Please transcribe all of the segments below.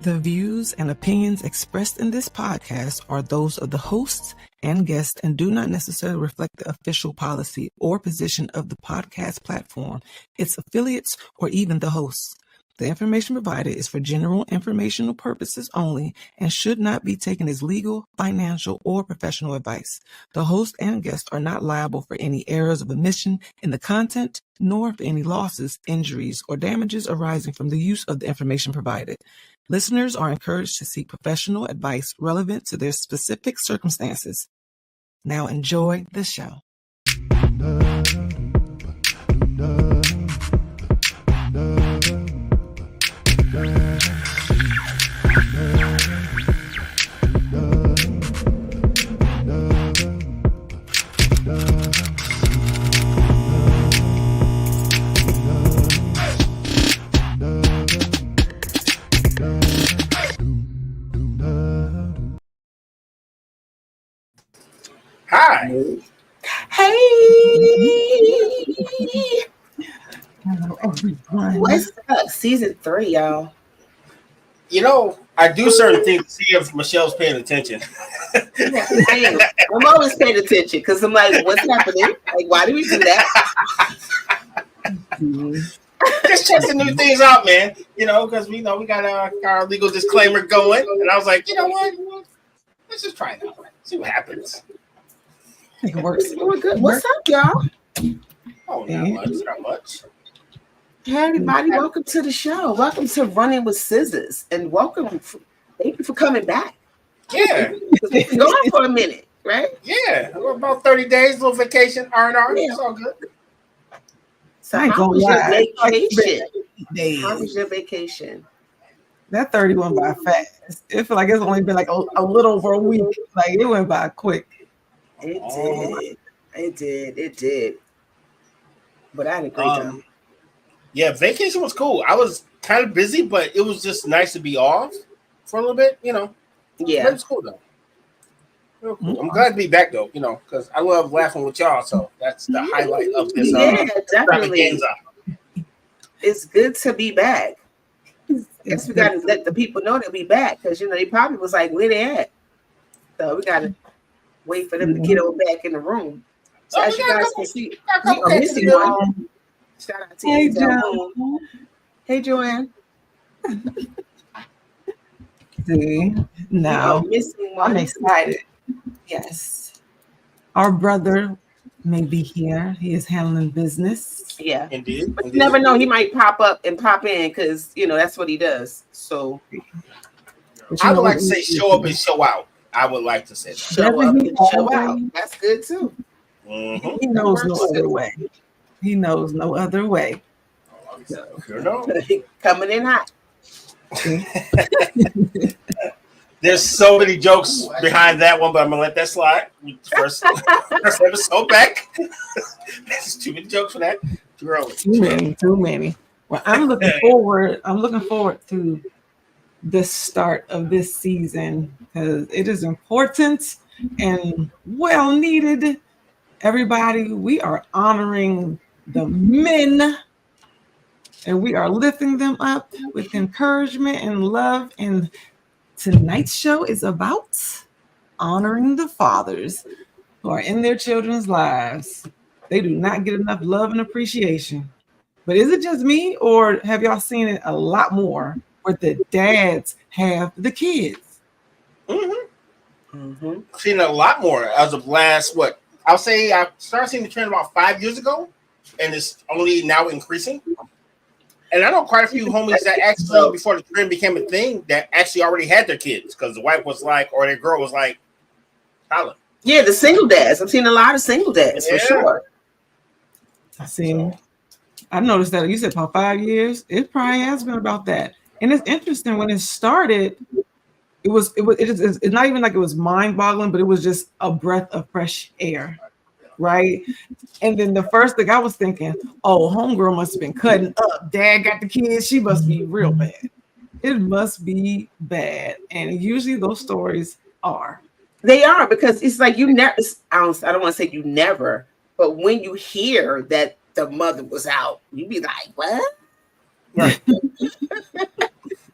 The views and opinions expressed in this podcast are those of the hosts and guests and do not necessarily reflect the official policy or position of the podcast platform, its affiliates, or even the hosts. The information provided is for general informational purposes only and should not be taken as legal, financial, or professional advice. The host and guests are not liable for any errors of omission in the content, nor for any losses, injuries, or damages arising from the use of the information provided. Listeners are encouraged to seek professional advice relevant to their specific circumstances. Now enjoy the show. Hi. Hey. Hello, everyone. What's up? Season 3, y'all. You know, I do certain things to see if Michelle's paying attention. I am. I'm always paying attention because I'm like, what's happening? Like, why do we do that? Just testing new things out, man. You know, because we got our legal disclaimer going. And I was like, you know what? Let's just try it out. See what happens. It works. We're good. What's up, y'all? Oh, not much. Hey, everybody. Welcome to the show. Welcome to Running with Scissors. And welcome. Thank you for coming back. Yeah. We've been gone for a minute, right? Yeah. About 30 days, little vacation, R&R. Yeah. It's all good. So I ain't how gonna was your lie. vacation? Days. How was your vacation? That 30 went by fast. It feel like it's only been like a little over a week. Like it went by quick. It did. But I had a great time. Yeah, vacation was cool. I was kind of busy, but it was just nice to be off for a little bit, you know. Yeah. But it was cool though. Real cool. I'm glad to be back though, you know, because I love laughing with y'all. So that's the highlight of this. Definitely. It's good to be back. I guess we got to let the people know that we back because they probably was like, where they at? So we got to wait for them to get over back in the room. So as you guys can see, we are missing one. Shout out to you, Joanne. Hey, Joanne. See, now I'm excited. Yes, our brother may be here. He is handling business. Yeah, indeed. But you never know; he might pop up and pop in because that's what he does. So I would like to say show up and show out. I would like to say that. Show up and show out. That's good too. Mm-hmm. He knows no other way. He knows no other way. Coming in hot. There's so many jokes behind that one, but I'm gonna let that slide. First episode back. There's too many jokes for that. Too many. Well, I'm looking forward to the start of this season because it is important and well needed. Everybody, we are honoring the men and we are lifting them up with encouragement and love. And tonight's show is about honoring the fathers who are in their children's lives. They do not get enough love and appreciation. But is it just me, or have y'all seen it a lot more where the dads have the kids? Mm-hmm. Seen it a lot more as of last, I'll say I started seeing the trend about 5 years ago, and it's only now increasing. And I know quite a few homies that actually, before the trend became a thing, that actually already had their kids because the wife was like, or their girl was like, holla. Yeah, the single dads. I've seen a lot of single dads for sure. I noticed that you said about 5 years. It probably has been about that. And it's interesting when it started. It's not even like it was mind-boggling, but it was just a breath of fresh air, right? And then the first thing I was thinking, oh, homegirl must have been cutting up. Dad got the kids. She must be real bad. It must be bad. And usually those stories are. They are because it's like you never. I don't want to say you never, but when you hear that the mother was out, you be like, what? Right.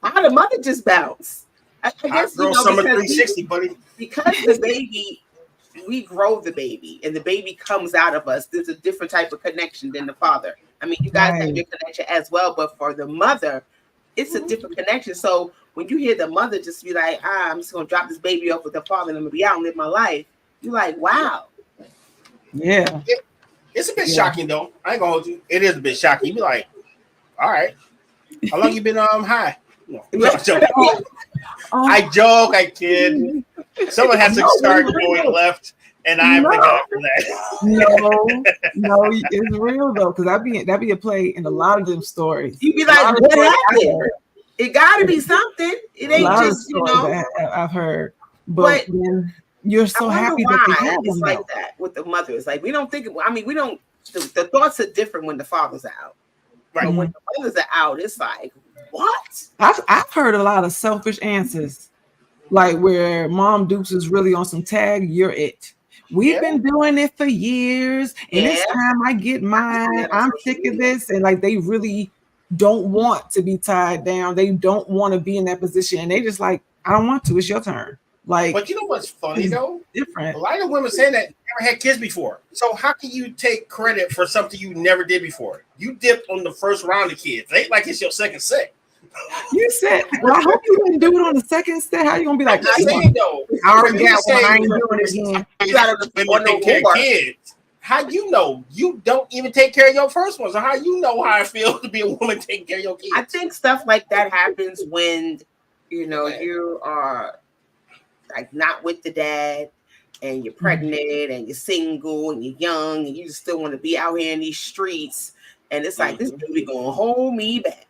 How the mother just bounce? I guess Girl, summer 360, buddy. Because the baby, we grow the baby, and the baby comes out of us. There's a different type of connection than the father. I mean, you guys have your connection as well, but for the mother, it's a different connection. So when you hear the mother just be like, I'm just gonna drop this baby off with the father and I'm gonna be out and live my life, you're like, wow. Yeah. It's a bit shocking though. I ain't gonna hold you. It is a bit shocking. You be like, all right. How long you been high? No, I joke, I kid. Someone has to start going left, and I'm thinking after that. No, it's real though, because that be a play in a lot of them stories. You be like, what happened? It got to be something. It ain't just that I've heard, but then you're so happy that they have it's like that with the mother. It's like we don't think. I mean, we don't. The thoughts are different when the father's out, right? But when the mothers are out, it's like, what? I've heard a lot of selfish answers, like where Mom Dukes is really on some tag. You're it. We've been doing it for years, and it's time I get mine. I'm sick of this, and like they really don't want to be tied down. They don't want to be in that position, and they just like, I don't want to. It's your turn. Like, but you know what's funny though? Different. A lot of women say that never had kids before. So how can you take credit for something you never did before? You dipped on the first round of kids. It ain't like it's your second set. You said, well, I hope you didn't do it on the second set. How you gonna be like, I saying though? I already got one. I ain't doing it again. You gotta take care of kids. How you know? You don't even take care of your first one. So how you know how it feels to be a woman taking care of your kids? I think stuff like that happens when you are like not with the dad and you're pregnant and you're single and you're young and you just still want to be out here in these streets. And it's like, this baby gonna hold me back.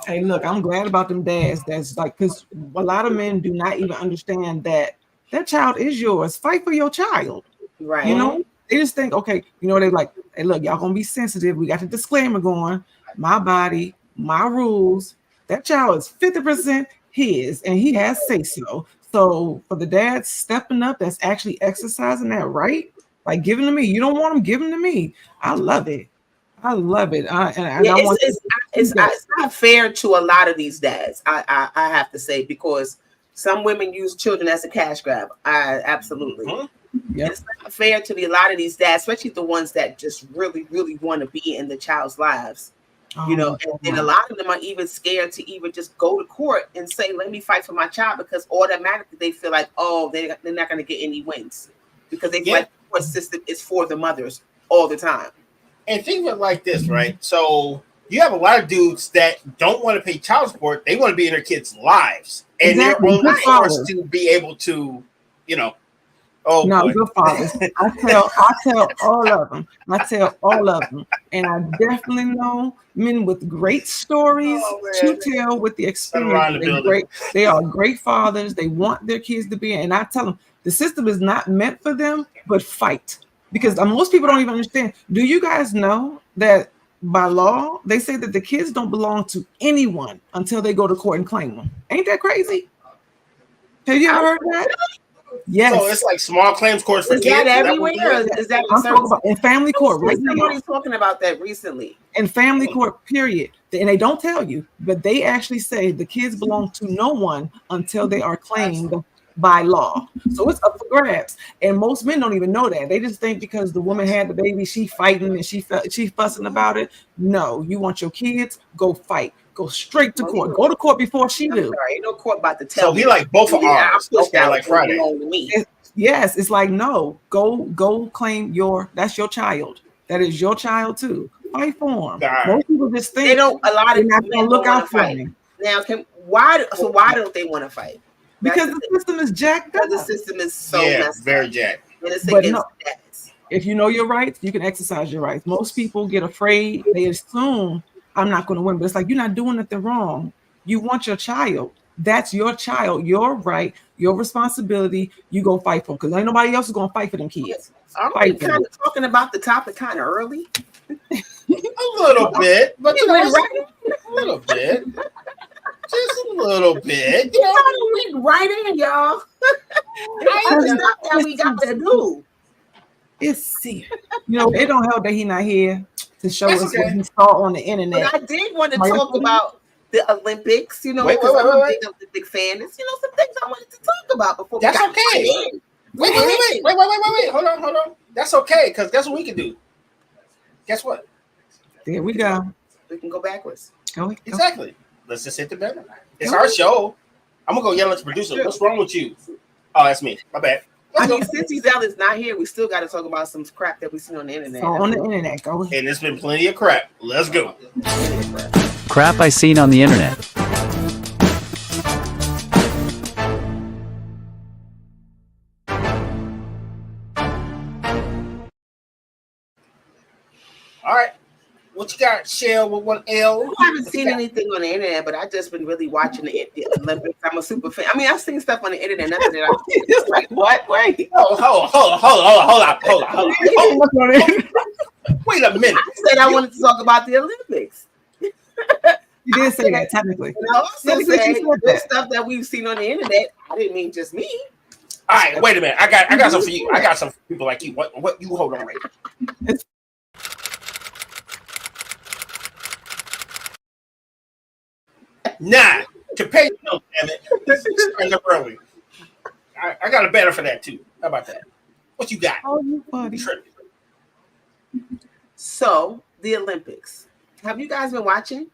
Hey, look, I'm glad about them dads. That's like, because a lot of men do not even understand that child is yours. Fight for your child. Right. You know, they just think, okay, they're like, hey, look, y'all gonna be sensitive. We got the disclaimer going. My body, my rules. That child is 50% his, and he has say so. So for the dads stepping up, that's actually exercising that right, like giving to me. You don't want them, giving to me. I love it. I love it. It's not fair to a lot of these dads. I have to say, because some women use children as a cash grab. Absolutely. Yep. It's not fair to a lot of these dads, especially the ones that just really, really want to be in the child's lives. And a lot of them are even scared to even just go to court and say, let me fight for my child, because automatically they feel like, oh, they're not going to get any wins, because they feel like the court system is for the mothers all the time. And think of it like this, right? So you have a lot of dudes that don't want to pay child support. They want to be in their kids' lives. And they're only forced to be able to, good fathers. I tell all of them. And I definitely know men with great stories to tell with the experience. They are great fathers. They want their kids to be in. And I tell them, the system is not meant for them, but fight. Because most people don't even understand. Do you guys know that by law, they say that the kids don't belong to anyone until they go to court and claim them? Ain't that crazy? Have you ever heard that? Yes. So it's like small claims courts for kids. Is that everywhere? Is that in family court? Right now. Somebody's talking about that recently. In family court, period. And they don't tell you, but they actually say the kids belong to no one until they are claimed by law. So it's up for grabs. And most men don't even know that. They just think because the woman had the baby, she fighting and she fussing about it. No, you want your kids, go fight. Go straight to court. Go to court before she do. Ain't no court about to tell me. So we like both of ours. Okay, like Friday. Yes, it's like, no, go claim that's your child. That is your child too. Fight for them. Most people just think they don't. A lot of not going to look out for them. Now, why don't they want to fight? Because the system is jacked up. The system is so very jacked. And it's against if you know your rights, you can exercise your rights. Most people get afraid. They assume I'm not going to win, but it's like, you're not doing nothing wrong. You want your child. That's your child, your right, your responsibility. You go fight for them, because ain't nobody else is going to fight for them kids. Aren't we kind of talking about the topic kind of early? A little bit, but a little bit. Just a little bit. We right in, y'all. That's stuff that we got to do. It don't help that he's not here to show us what he saw on the internet. But I did want to talk about the Olympics. You know, Wait. I'm a big Olympic fan. It's, you know, some things I wanted to talk about before. That's okay. Wait. Hold on. That's okay, because guess what we can do? Guess what? There we go. We can go backwards. Go. Exactly. Let's just hit the button. It's our show. I'm gonna go yell at the producer. What's wrong with you? Oh, that's me. My bad. I mean, since Ezella's not here, we still got to talk about some crap that we seen on the internet. So on the internet, go ahead. And there's been plenty of crap. Let's go. Crap I seen on the internet. All right. What you got, Shell, with one L? I haven't seen anything on the internet, but I just been really watching the Olympics. I'm a super fan. I mean, I've seen stuff on the internet. Nothing that I It's like, what? Wait. Hold on. Wait a minute. I said I wanted to talk about the Olympics. You did say that technically. And I also Let me said see if you said the that. stuff that we've seen on the internet. I didn't mean just me. All right, wait a minute. I got something for you. I got some people like you. What you hold on right now. Nah, to pay bills, damn it. Turn up early. I got a better for that too. How about that? What you got? Oh, you funny. Tripping. So the Olympics. Have you guys been watching?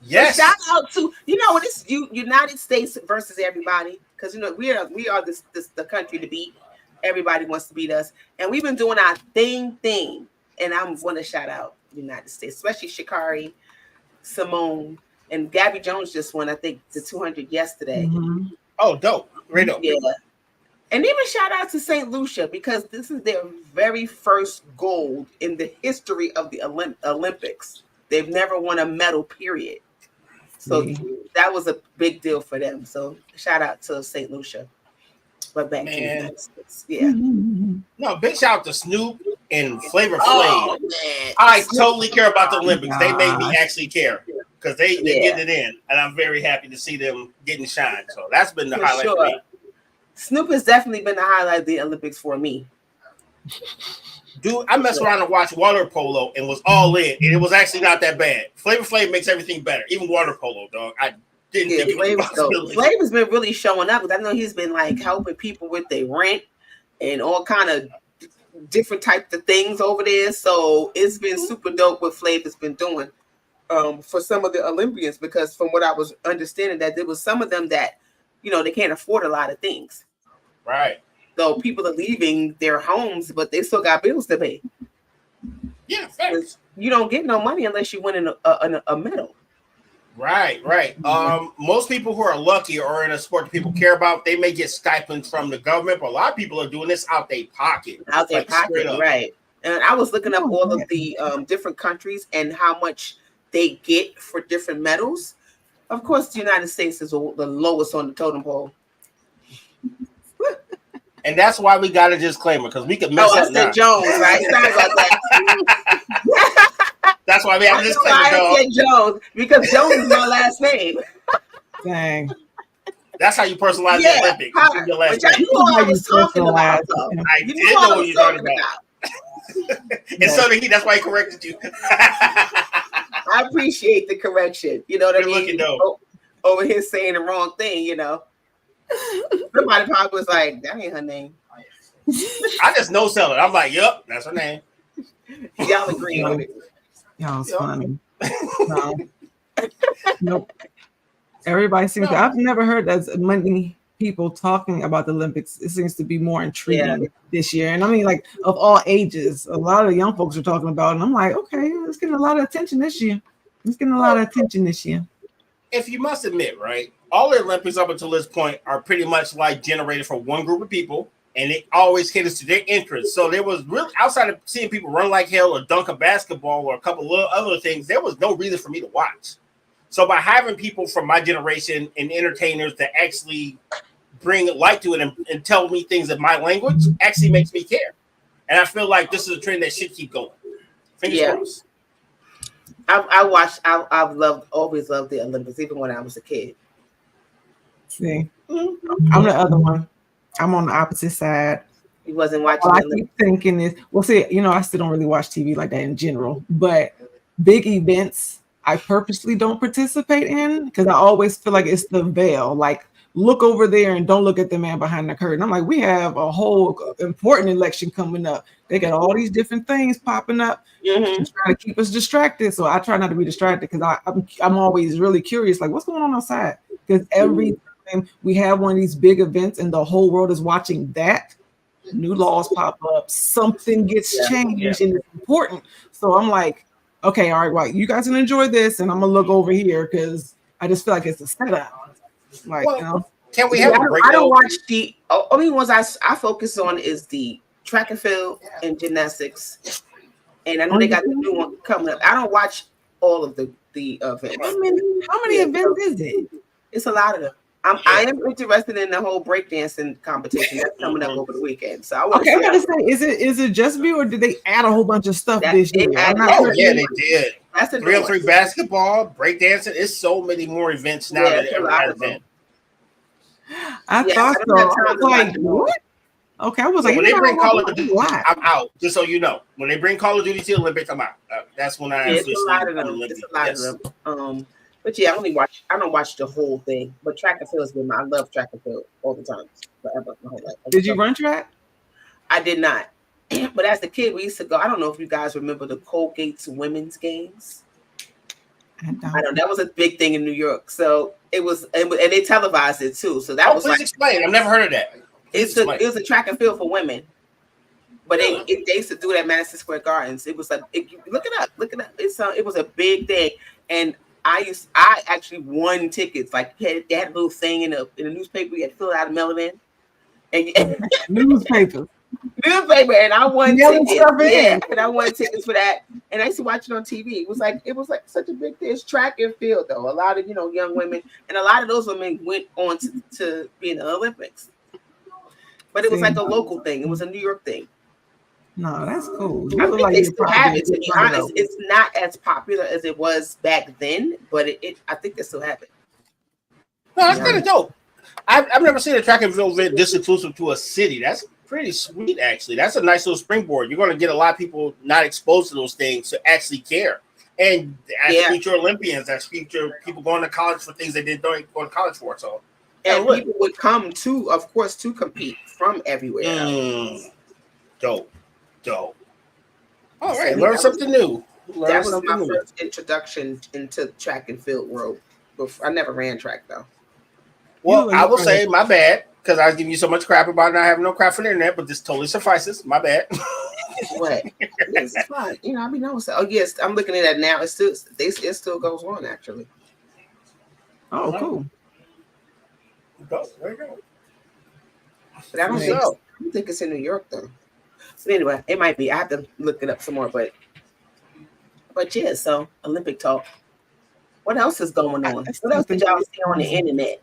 Yes. Shout out to this United States versus everybody, because we are the country to beat. Everybody wants to beat us, and we've been doing our thing. And I'm going to shout out the United States, especially Sha'Carri, Simone, and Gabby Jones just won, I think, the 200 yesterday. Mhm. Oh, dope. Great dope. Yeah. And even shout out to St. Lucia, because this is their very first gold in the history of the Olympics. They've never won a medal, period. So that was a big deal for them. So shout out to St. Lucia. But back to the United States. Yeah. No, big shout out to Snoop and Flavor Flav. Oh, man. I totally care about the Olympics. They made me actually care because they getting it in, and I'm very happy to see them getting shine. So that's been the highlight for me. Snoop has definitely been the highlight of the Olympics for me. Dude, I messed around and watched water polo and was all in, and it was actually not that bad. Flavor Flav makes everything better, even water polo, dog. I didn't think it was possible. Flavor's been really showing up, because I know he's been like helping people with their rent and all kind of different types of things over there. So it's been super dope what Flavor's been doing for some of the Olympians, because from what I was understanding, that there was some of them that, they can't afford a lot of things. Right. So people are leaving their homes, but they still got bills to pay. Yeah, facts. You don't get no money unless you win a medal. Right. Most people who are lucky or in a sport that people care about, they may get stipends from the government, but a lot of people are doing this out their pocket. Out their pocket, right. And I was looking up all of the different countries and how much they get for different medals. Of course, the United States is the lowest on the totem pole. And that's why we got a disclaimer, because we could mess up now. Jones, right? Sorry about that. That's why we have a disclaimer, I said Jones, because Jones is my last name. Dang. That's how you personalize the Olympics. Your last name. You know what I was talking about, though. I did know what you were talking about. And so did he. That's why he corrected you. I appreciate the correction. You know what I mean? Over here saying the wrong thing, Somebody probably was like, that ain't her name. I just know selling. I'm like, yep, that's her name. Y'all agree on it. Y'all's funny. No. Nope. Everybody seems to, I've never heard as many people talking about the Olympics. It seems to be more intriguing this year. And I mean, like, of all ages, a lot of young folks are talking about it. And I'm like, okay, it's getting a lot of attention this year. If you must admit, right, all the Olympics up until this point are pretty much like generated for one group of people, and it always caters to their interests. So there was really, outside of seeing people run like hell or dunk a basketball or a couple of other things, there was no reason for me to watch. So by having people from my generation and entertainers that actually bring light to it and tell me things in my language actually makes me care. And I feel like this is a trend that should keep going. Fingers crossed. I've always loved the Olympics, even when I was a kid. See, I'm the other one. I'm on the opposite side. You wasn't watching. I keep thinking is, I still don't really watch TV like that in general, but big events, I purposely don't participate in because I always feel like it's the veil. Like, look over there and don't look at the man behind the curtain. I'm like, we have a whole important election coming up. They got all these different things popping up, just trying to keep us distracted. So I try not to be distracted because I'm always really curious, like, what's going on outside? Because every time we have one of these big events and the whole world is watching that, new laws pop up, something gets changed, and it's important. So I'm like, okay, all right, well, you guys can enjoy this, and I'm gonna look over here because I just feel like it's a setup. Like, Well, you know, can we have a I breakdown? don't watch the only ones I focus on is the track and field and gymnastics, and I know they got the new one coming up. I don't watch all of the events. how many events is it? It's a lot of them. I am interested in the whole breakdancing competition that's coming up over the weekend. So I Okay, I gotta say, is it just me or did they add a whole bunch of stuff this year? I'm not sure. Yeah, they did. That's a 3-on-3 basketball, breakdancing. It's so many more events now than ever has been. I thought so. I was like, what? Okay, I was like, when they bring Call of Duty, why? I'm out. Just so you know, when they bring Call of Duty to the Olympics, I'm out. That's when I it's a lot of them. It's a lot of them. But yeah, I don't watch the whole thing. But track and field has been I love track and field all the time, forever, my whole life. Did you run track? I did not. But as a kid, we used to go. I don't know if you guys remember the Colgate's women's games. I know that was a big thing in New York. So it was, and they televised it too. So that was please explain. I've never heard of that. It was a track and field for women. But they used to do it at Madison Square Gardens. It was like, look it up. It was a big thing, and I actually won tickets. Like they had a little thing in the newspaper. You had to fill it out a mailing in, and newspaper, and I won tickets. Yeah, and I won tickets for that. And I used to watch it on TV. It was like such a big thing. It's track and field though. A lot of young women, and a lot of those women went on to be in the Olympics. But it was like a local thing. It was a New York thing. No, that's cool. I think they still have it. To be honest, it's not as popular as it was back then, but I think they still have it. No, that's kind of dope. I've never seen a track and field event this exclusive to a city. That's pretty sweet, actually. That's a nice little springboard. You're going to get a lot of people not exposed to those things to actually care. And as future Olympians, as future people going to college for things they don't go to college for. So, and people would come to, of course, to compete from everywhere. Dope. All right, learn something new. That was my first introduction into track and field world. I never ran track though. Well, I will say my bad because I was giving you so much crap about not having no crap for the internet, but this totally suffices. My bad. What? It's fine. I mean, oh yes, I'm looking at that now. It still goes on actually. Oh, cool. There you go. But I don't think it's in New York though. But anyway, it might be. I have to look it up some more, but yeah. So Olympic talk. What else is going on? What else did y'all see on the internet?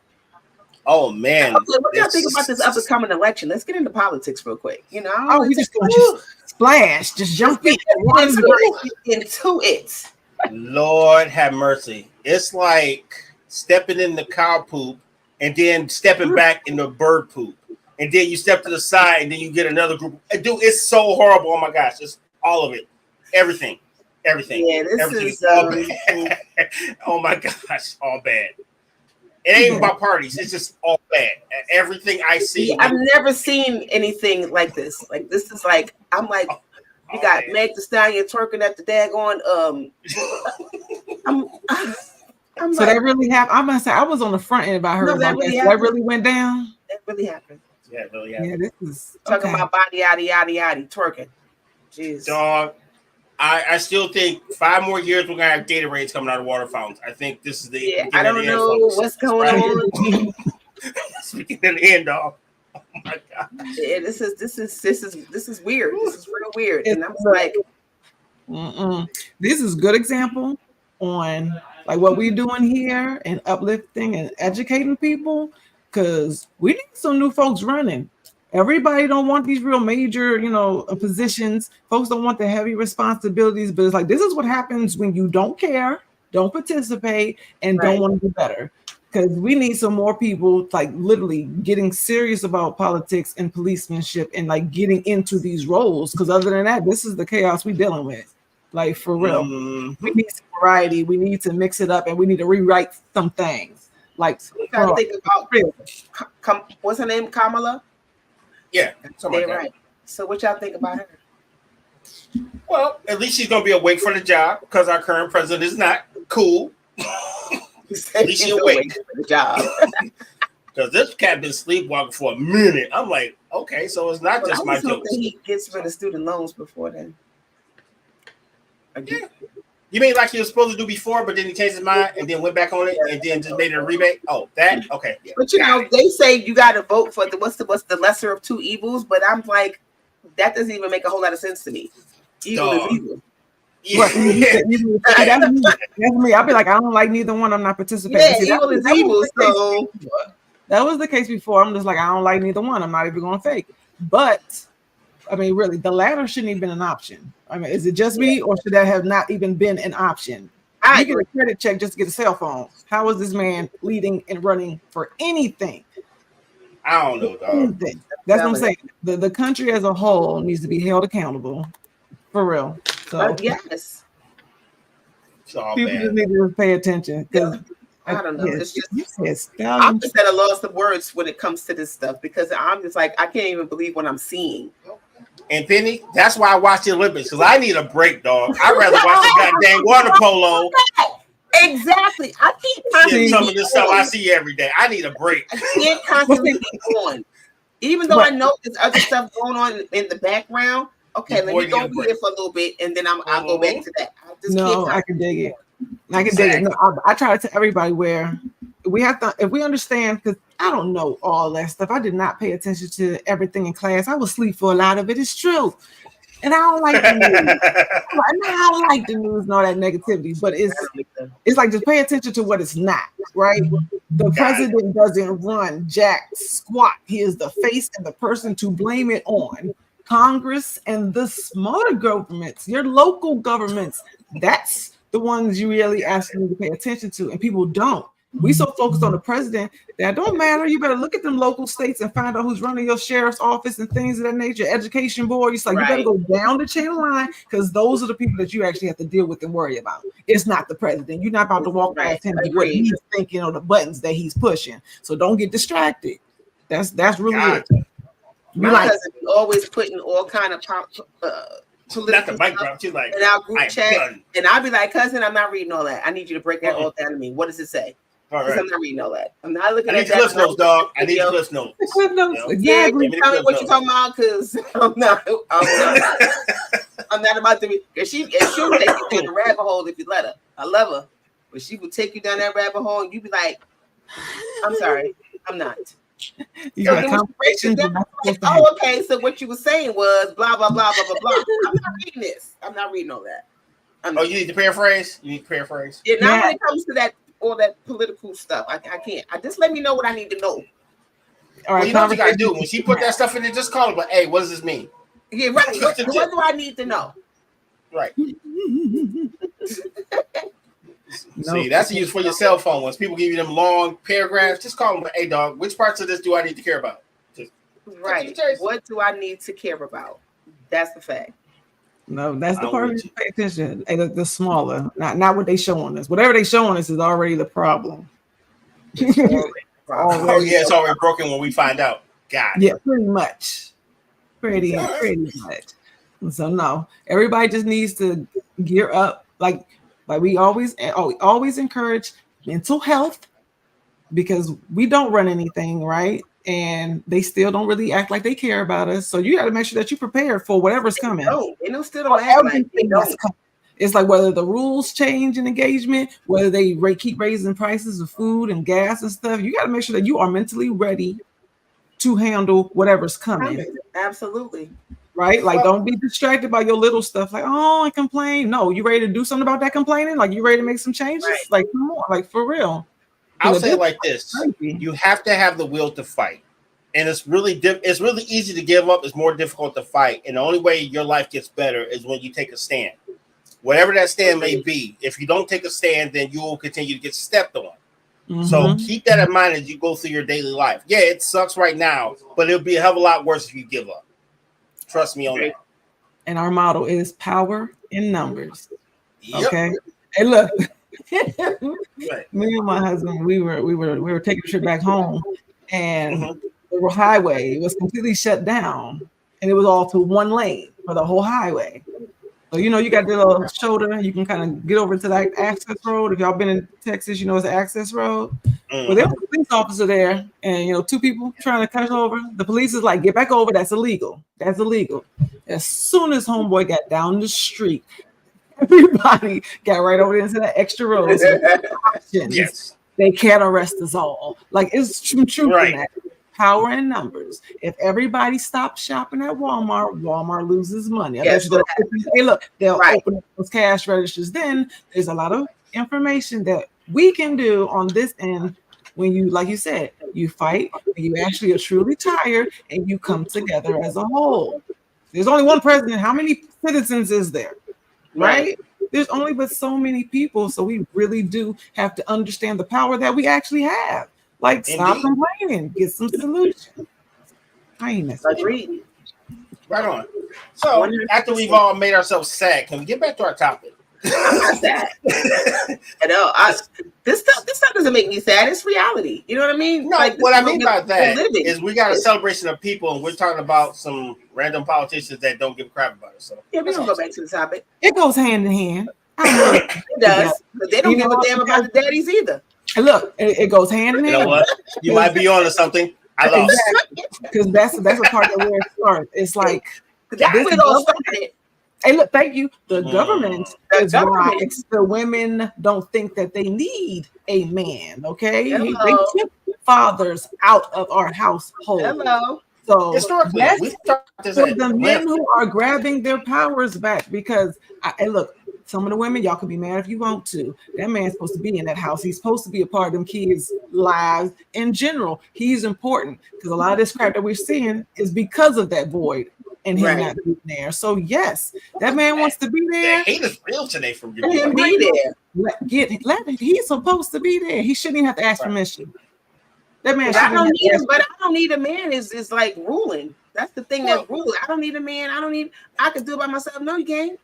Oh man, what do y'all think about this up and coming election? Let's get into politics real quick. We just going to splash, just jump into it. Lord have mercy. It's like stepping in the cow poop and then stepping back in the bird poop. And then you step to the side, and then you get another group. Dude, it's so horrible. Oh my gosh, it's all of it, everything. Yeah, this is all bad. Oh my gosh, all bad. It ain't even about parties. It's just all bad. Everything I see. I've never seen anything like this. Like this is like I'm like, you got Meg Thee Stallion twerking at the daggone. I'm so like, that really happened. I'm gonna say I was on the front end about her. No, that really went down. That really happened. Yeah, really happened. Yeah, this is talking about body yada twerking. Jeez. Dog. I still think 5 more years we're gonna have data rates coming out of water fountains. I think this is the I don't know what's going on. Speaking of the end, dog. Oh my god. Yeah, this is weird. This is real weird. And I'm like, this is a good example on like what we're doing here and uplifting and educating people because we need some new folks running. Everybody don't want these real major, positions. Folks don't want the heavy responsibilities, but it's like, this is what happens when you don't care, don't participate, and don't want to do better. Because we need some more people like literally getting serious about politics and policemanship and like getting into these roles. Because other than that, this is the chaos we're dealing with. Like for real. We need some variety. We need to mix it up, and we need to rewrite some things. Like We gotta think about what's her name? Kamala? Yeah, something like that. Right. So what y'all think about her? Well, at least she's gonna be awake for the job because our current president is not cool. At least she's awake for the job. Because this cat been sleepwalking for a minute. I'm like, okay, so it's not just my jokes. He gets rid of student loans before then. Yeah. You mean like he was supposed to do before, but then he changed his mind and then went back on it and then just made it a rebate? Oh, that okay. Yeah. But you know, they say you got to vote for what's the lesser of two evils. But I'm like, that doesn't even make a whole lot of sense to me. Evil is evil. Yeah. That's me. I'll be like, I don't like neither one. I'm not participating. Yeah, evil is evil. So that was the case before. I'm just like, I don't like neither one. I'm not even going to fake. But I mean, really, the latter shouldn't even been an option. I mean, is it just me, or should that have not even been an option? You get a credit check just to get a cell phone. How is this man leading and running for anything? I don't know, dog. That's what I'm saying. The country as a whole needs to be held accountable, for real. So yes, people just need to pay attention because I don't know. It's just I'm just at a loss of words when it comes to this stuff because I'm just like I can't even believe what I'm seeing. And Penny, that's why I watch the Olympics because I need a break, dog. I'd rather watch the goddamn water polo. Exactly. I can't see some of this stuff I see every day. I need a break. I can't constantly be on. Even though I know there's other stuff going on in the background. Okay, let me go over here for a little bit and then I'll go back to that. I can dig it. I can dig it. No, I try to tell everybody where we have to, if we understand, because I don't know all that stuff. I did not pay attention to everything in class. I was asleep for a lot of it. It's true. And I don't like the news. I don't like the news and all that negativity, but it's like just pay attention to what it's not, right? The president doesn't run jack squat. He is the face and the person to blame it on. Congress and the smaller governments, your local governments, that's the ones you really ask them to pay attention to, and people don't. We so focused on the president that don't matter. You better look at them local states and find out who's running your sheriff's office and things of that nature, education board. It's like you better go down the chain line because those are the people that you actually have to deal with and worry about. It's not the president. You're not about to walk past him and what he's thinking or the buttons that he's pushing. So don't get distracted. That's really it. My cousin be always putting all kind of political stuff in our group chat, and I'll be like, cousin, I'm not reading all that. I need you to break that all down to me. What does it say? Because I'm not reading all that. I'm not looking at that. Cliff notes, dog. I need Cliff notes. Yeah, tell me what you're talking about, because I'm not about to be. She'll take you down the rabbit hole if you let her. I love her, but she will take you down that rabbit hole, and you be like, I'm sorry, I'm not. Oh, okay. So what you were saying was blah blah blah blah blah blah. I'm not reading this. I'm not reading all that. You need to paraphrase. You need to paraphrase. Yeah, now when it comes to that, all that political stuff, I can't. Just let me know what I need to know. All right, you know what you gotta do when she put that stuff in there. Just call her. But hey, what does this mean? Yeah, right. What do I need to know? Right. See, that's the use for your cell phone. Once people give you them long paragraphs, just call them. Hey, dog, which parts of this do I need to care about? Right. What do I need to care about? That's the fact. No, that's the part you pay attention. The smaller, not what they showing us. Whatever they showing us is already the problem. Oh yeah, it's already broken when we find out. God. Yeah, pretty much. Pretty much. So no, everybody just needs to gear up. Like we always encourage mental health because we don't run anything, right? And they still don't really act like they care about us. So you got to make sure that you're prepared for whatever's coming. They still don't act like they don't. It's like whether the rules change in engagement, whether they keep raising prices of food and gas and stuff. You got to make sure that you are mentally ready to handle whatever's coming. Absolutely. Right? Like, don't be distracted by your little stuff. Like, oh, I complain. No, you ready to do something about that complaining? Like, you ready to make some changes? Right. Like, come on, like for real. I'll say it like this: you have to have the will to fight, and it's really easy to give up. It's more difficult to fight, and the only way your life gets better is when you take a stand, whatever that stand may be. If you don't take a stand, then you will continue to get stepped on. Mm-hmm. So keep that in mind as you go through your daily life. Yeah, it sucks right now, but it'll be a hell of a lot worse if you give up. Trust me on that. And our motto is power in numbers. Yep. Okay. Hey, look. Right. Me and my husband, we were taking a trip back home, and Mhm. the highway was completely shut down, and it was all to one lane for the whole highway. So you got the little shoulder, you can kind of get over to that access road. If y'all been in Texas, it's an access road. Well, there was a police officer there, and two people trying to cut over. The police is like, "Get back over. That's illegal. That's illegal." As soon as homeboy got down the street, everybody got right over into the extra road. Yes. They can't arrest us all. Like, it's some truth Right. in that. Power in numbers. If everybody stops shopping at Walmart, Walmart loses money. I bet you they'll Right. open up those cash registers. Then there's a lot of information that we can do on this end when you, like you said, you fight, and you actually are truly tired, and you come together as a whole. There's only one president. How many citizens is there? Right? There's only but so many people, so we really do have to understand the power that we actually have. Like, stop complaining, get some solutions. Kindness. Agreed. Right on. So after we've all made ourselves sad, can we get back to our topic? I'm not sad. I know. This stuff doesn't make me sad. It's reality. You know what I mean? No, Like, what I mean by that living. is we got a celebration of people, and we're talking about some random politicians that don't give a crap about us. So Yeah, we don't go back to the topic. It goes hand in hand. It does. But they don't give a damn about the daddies either. And look, it goes hand in you hand. know what? You might be on to something. I lost. Because that's a part of where it starts. It's like, That's where it all started. hey, look, thank you. The government The is why government. the women don't think that they need a man. Okay, Hello. they took fathers out of our household. Hello. So Historically, that's we've talked about this for at the men length. who are grabbing their powers back. Because and look, some of the women, y'all can be mad if you want to. That man's supposed to be in that house. He's supposed to be a part of them kids' lives in general. He's important because a lot of this crap that we're seeing is because of that void and him not being there. So yes, that man wants to be there. The hate is real today from you. Let him be there. He's supposed to be there. He shouldn't even have to ask permission. That man. I don't need a man is like ruling. That's the thing that's ruling. I don't need a man. I can do it by myself. No, you can't.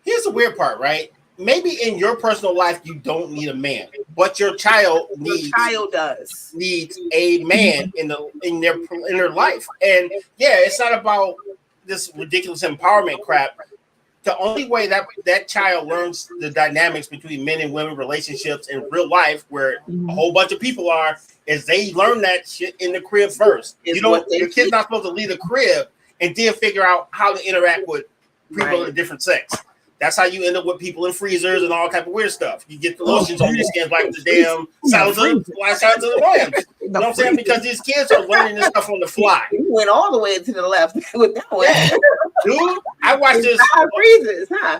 Here's the weird part, right? Maybe in your personal life you don't need a man, but your child needs a man in their life. And yeah, it's not about this ridiculous empowerment crap. The only way that child learns the dynamics between men and women relationships in real life, where a whole bunch of people are, is they learn that shit in the crib first. Your kid's not supposed to leave the crib and then figure out how to interact with people of a different sex. That's how you end up with people in freezers and all type of weird stuff. You get the lotions on your skin like the damn sounds of the Rams. You know what I'm saying? Because these kids are learning this stuff on the fly. You went all the way to the left with that one. Dude, I watched this. Freezers, huh?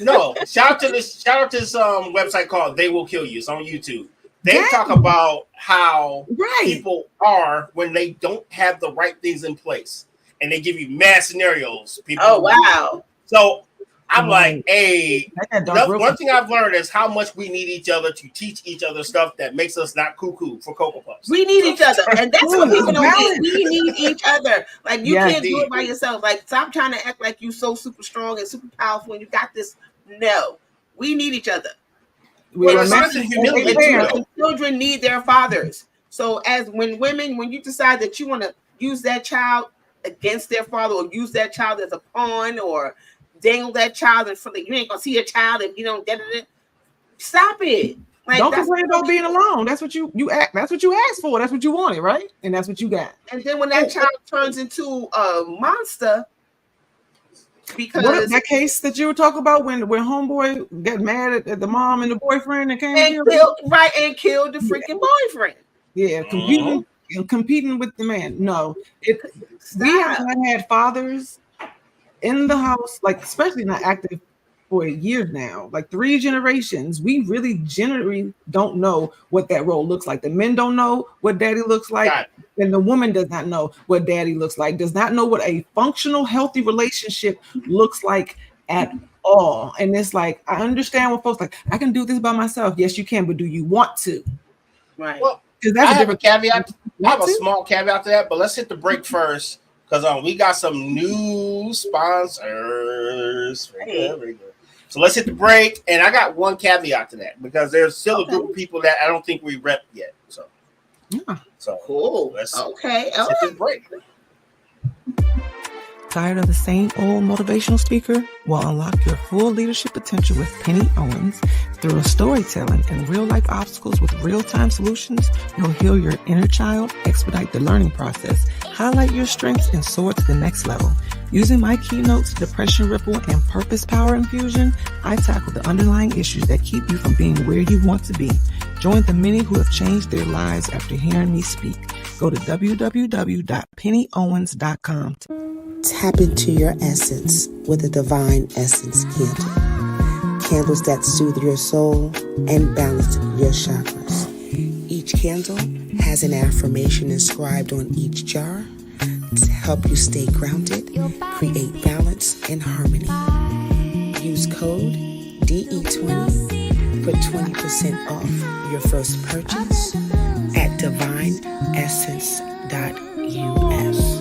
No, shout out to this website called They Will Kill You. It's on YouTube. They talk about how people are when they don't have the right things in place, and they give you mad scenarios. People, wow! So I'm like, hey, one thing I've learned is how much we need each other to teach each other stuff that makes us not cuckoo for Cocoa Puffs. We need each other, and that's what people don't get. We need each other. Like you can't do it by yourself. Like stop trying to act like you so super strong and super powerful and you got this. No, we need each other. Children need their fathers. So when you decide that you want to use that child against their father or use that child as a pawn or dangle that child in front of you ain't gonna see a child if you don't stop it. Like, don't complain about being alone. That's what you act. That's what you asked for. That's what you wanted, right? And that's what you got. And then when that child turns into a monster, because what that case that you were talking about when homeboy got mad at the mom and the boyfriend and killed the freaking boyfriend. Yeah, competing with the man. No, we have not had fathers in the house, like especially not active for years now, like 3 generations. We really generally don't know what that role looks like. The men don't know what daddy looks like, and the woman does not know what daddy looks like, does not know what a functional, healthy relationship looks like at all. And it's like, I understand when folks like, I can do this by myself. Yes, you can, but do you want to? Right. Well, that's I have a caveat. I have a small caveat to that, but let's hit the break first because we got some new sponsors. So let's hit the break. And I got one caveat to that because there's still a group of people that I don't think we rep yet. So, Cool. Let's Okay. hit this break. Tired of the same old motivational speaker? Well, unlock your full leadership potential with Penny Owens. Through storytelling and real-life obstacles with real-time solutions, you'll heal your inner child, expedite the learning process, highlight your strengths, and soar to the next level. Using my keynotes, Depression Ripple, and Purpose Power Infusion, I tackle the underlying issues that keep you from being where you want to be. Join the many who have changed their lives after hearing me speak. Go to www.pennyowens.com. Tap into your essence with a Divine Essence candle. Candles that soothe your soul and balance your chakras. Each candle has an affirmation inscribed on each jar to help you stay grounded, create balance and harmony. Use code DE20 for 20% off your first purchase at divineessence.us.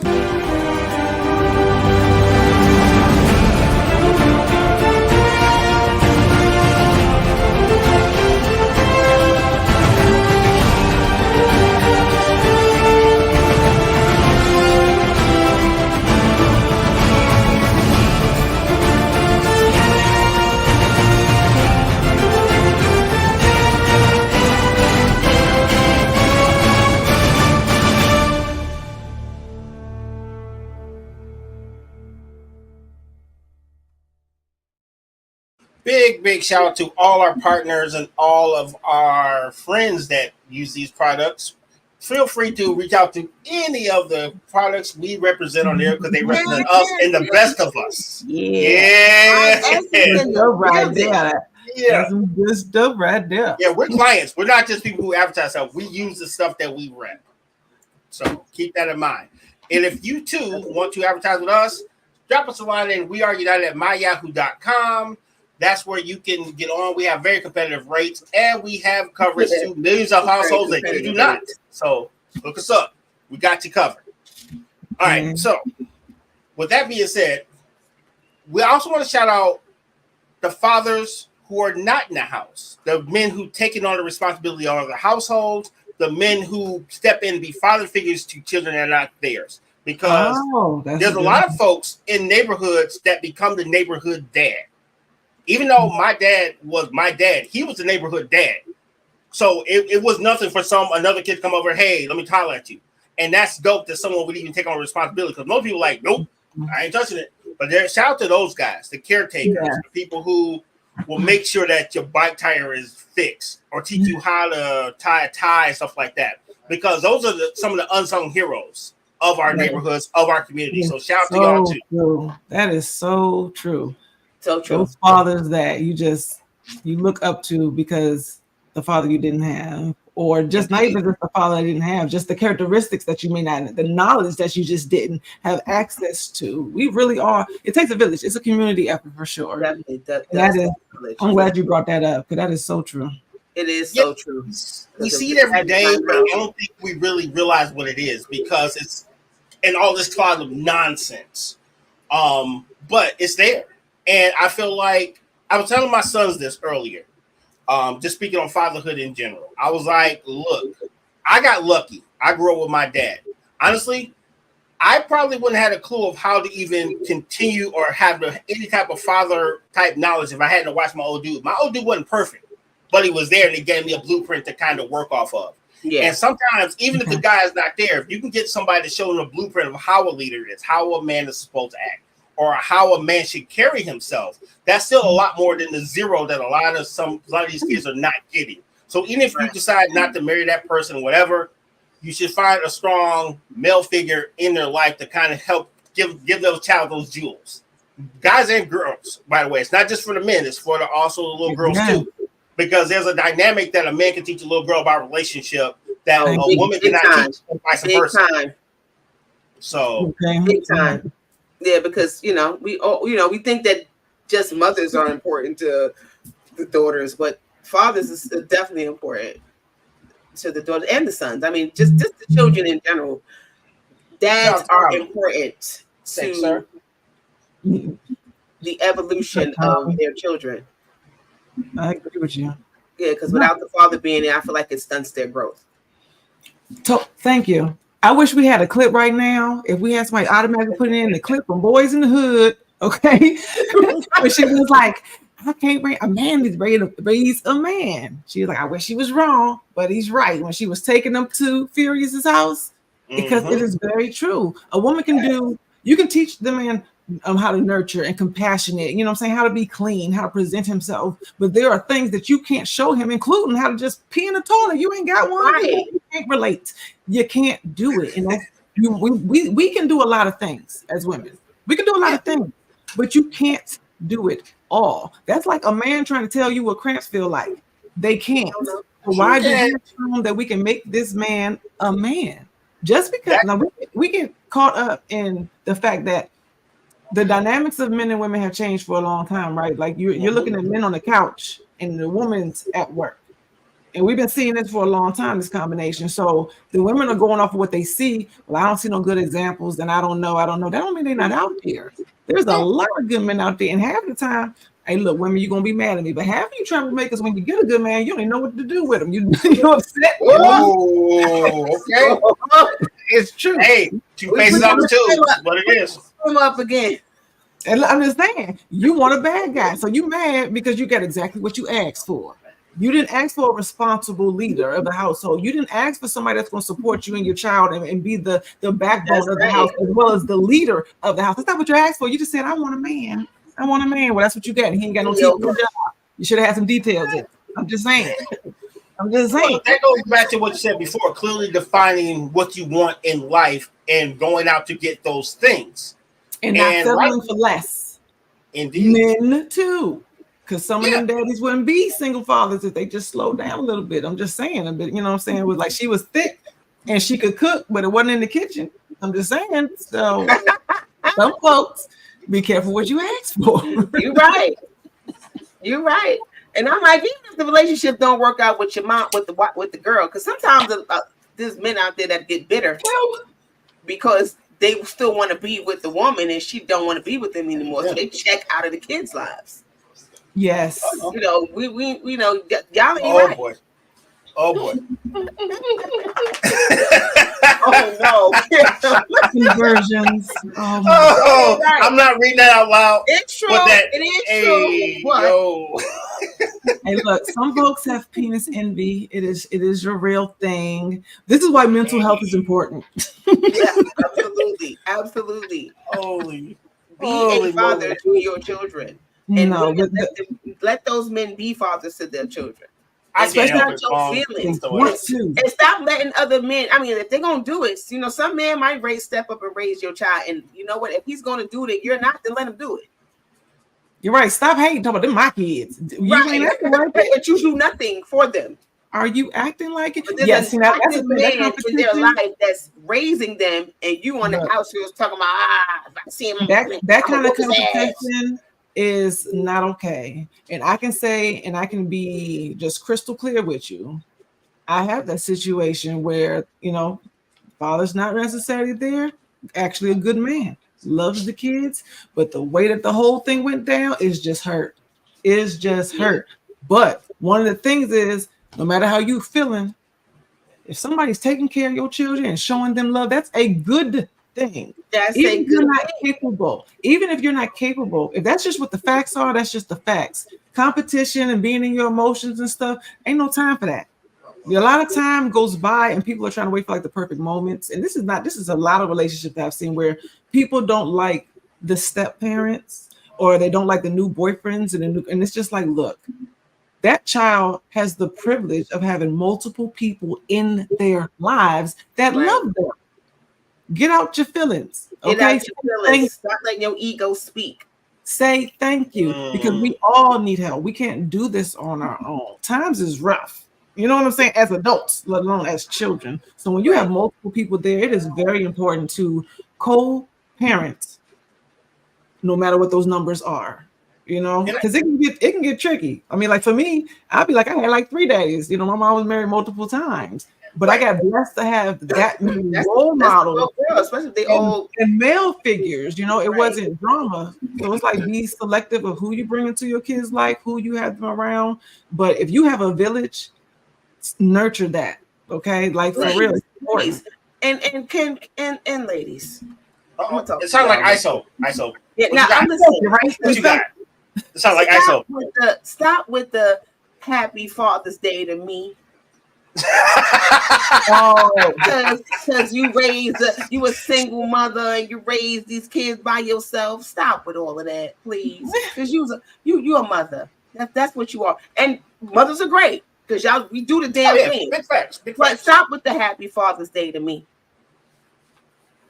Big shout out to all our partners and all of our friends that use these products. Feel free to reach out to any of the products we represent on there because they represent us and the best of us. Yeah. That's dope right there. Yeah. That's some good stuff right there. Yeah, we're clients. We're not just people who advertise stuff. We use the stuff that we rep. So keep that in mind. And if you too want to advertise with us, drop us a line in weareunited@myyahoo.com. That's where you can get on. We have very competitive rates, and we have coverage to millions of households that you do not. So look us up. We got you covered. All right. So with that being said, we also want to shout out the fathers who are not in the house, the men who taken on the responsibility of the household, the men who step in and be father figures to children that are not theirs. Because there's a lot of folks in neighborhoods that become the neighborhood dad. Even though my dad was my dad, he was the neighborhood dad. So it was nothing for another kid to come over, hey, let me holler at you. And that's dope that someone would even take on responsibility because most people are like, nope, I ain't touching it. But shout out to those guys, the caretakers, the people who will make sure that your bike tire is fixed or teach you how to tie a tie and stuff like that. Because those are some of the unsung heroes of our neighborhoods, of our community. So shout out to y'all too. True. That is so true. So true. Those fathers that you look up to because the father you didn't have, or just not even just the father I didn't have, just the characteristics that you may not, the knowledge that you just didn't have access to. We really are. It takes a village. It's a community effort for sure. Definitely. I'm glad you brought that up because that is so true. It is so true. We see it every day, but I don't think we really realize what it is because it's in all this cloud of nonsense. But it's there. And I feel like I was telling my sons this earlier, just speaking on fatherhood in general. I was like, look, I got lucky. I grew up with my dad. Honestly, I probably wouldn't have had a clue of how to even continue or have any type of father type knowledge if I hadn't watched my old dude. My old dude wasn't perfect, but he was there and he gave me a blueprint to kind of work off of. Yeah. And sometimes, even if the guy is not there, if you can get somebody to show them a blueprint of how a leader is, how a man is supposed to act, or how a man should carry himself, that's still a lot more than the zero that a lot of these kids are not getting. So even if you decide not to marry that person, whatever, you should find a strong male figure in their life to kind of help give those child those jewels. Guys and girls, by the way, it's not just for the men; it's for also the little girls too. Because there's a dynamic that a man can teach a little girl about relationship that a woman cannot teach, and vice versa. So big time. Yeah, because we think that just mothers are important to the daughters, but fathers is definitely important to the daughters and the sons. I mean, just the children in general. Dads are important to the evolution of their children. I agree with you. Yeah, because without the father being there, I feel like it stunts their growth. Thank you. I wish we had a clip right now. If we had somebody automatically put in the clip from Boys in the Hood, okay? But she was like, I can't bring a man is ready to raise a man. She was like, I wish he was wrong, but he's right. When she was taking them to Furious's house, because it is very true. A woman can do, you can teach the man how to nurture and compassionate, you know what I'm saying, how to be clean, how to present himself. But there are things that you can't show him, including how to just pee in the toilet. You ain't got one. Right. You can't relate. You can't do it. And that's, we can do a lot of things as women. We can do a lot of things, but you can't do it all. That's like a man trying to tell you what cramps feel like. They can't. So why do we assume that we can make this man a man? Just because now we get caught up in the fact that the dynamics of men and women have changed for a long time, right? Like you're looking at men on the couch and the woman's at work. And we've been seeing this for a long time, this combination. So the women are going off of what they see. Well, I don't see no good examples, and I don't know. That don't mean they're not out there. There's a lot of good men out there, and half the time, hey, look, women, you're gonna be mad at me, but half of you troublemakers, when you get a good man, you don't even know what to do with him. You're upset. Oh, okay. It's true. Hey, 2 faces on the two. That's what it is. Come up again. And I'm just saying, you want a bad guy, so you mad because you got exactly what you asked for. You didn't ask for a responsible leader of the household. You didn't ask for somebody that's going to support you and your child and be the backbone of the house as well as the leader of the house. That's not what you asked for. You just said, I want a man. I want a man. Well, that's what you got. He ain't got no teeth in the job. You should have had some details in it. I'm just saying. Well, that goes back to what you said before, clearly defining what you want in life and going out to get those things. And not settling for less. Indeed. Men too. Because some of them daddies wouldn't be single fathers if they just slowed down a little bit. I'm just saying a bit, you know what I'm saying? It was like she was thick and she could cook, but it wasn't in the kitchen. I'm just saying. So some folks, be careful what you ask for. You're right. You're right. And I'm like, even if the relationship don't work out with your mom, with the girl, because sometimes there's men out there that get bitter because they still want to be with the woman and she don't want to be with them anymore. So they check out of the kids' lives. Yes. You know, we know y'all ain't right. Boy. Oh boy. Oh no. Conversions. I'm not reading that out loud. It's true. It is true. Yo. Hey, look, some folks have penis envy. It is your real thing. This is why mental health is important. Yeah, absolutely. Holy. Be a father to your children. And let those men be fathers to their children. Especially with your feelings. And stop letting other men. I mean, if they're gonna do it, you know, some men might step up and raise your child. And you know what? If he's gonna do it, you're not, then let him do it. You're right. Stop hating. Talking about them my kids. You ain't acting like that. But you do nothing for them. Are you acting like it? Yes, that's a man in their life that's raising them, and you on the outskirts talking about I see him. That kind of competition is not okay. And I can say, and I can be just crystal clear with you. I have that situation where, you know, father's not necessarily there, actually a good man, loves the kids, but the way that the whole thing went down is just hurt. It's just hurt. But one of the things is, no matter how you feeling, if somebody's taking care of your children and showing them love, that's a good thing. Even if you're not capable, if that's just what the facts are, that's just the facts. Competition and being in your emotions and stuff, ain't no time for that. A lot of time goes by and people are trying to wait for like the perfect moments. And this is a lot of relationships that I've seen where people don't like the step parents or they don't like the new boyfriends and it's just like, look, that child has the privilege of having multiple people in their lives that love them. Get out your feelings. Okay. Stop letting your ego speak. Say thank you because we all need help. We can't do this on our own. Times is rough. You know what I'm saying? As adults, let alone as children. So when you have multiple people there, it is very important to co-parent, no matter what those numbers are. You know, because it can get tricky. I mean, like for me, I'd be like, I had like 3 days. You know, my mom was married multiple times. But I got blessed to have that many That's role the models, little girl, especially if they old. and male figures. You know, it Right. wasn't drama. So it's like be selective of who you bring into your kids' life, who you have them around. But if you have a village, nurture that. Okay, like for real. It's important. And ladies. I'm gonna talk It sounds like to y'all. ISO. ISO. Yeah, What now you got? I'm listening, right? What you got? It sounds like ISO. Stop with the Happy Father's Day to me. Oh, Because you a single mother and you raised these kids by yourself. Stop with all of that, please. Because you a mother. That's what you are. And mothers are great because y'all we do the damn thing. Big facts. Big But facts. stop with the Happy Father's Day to me.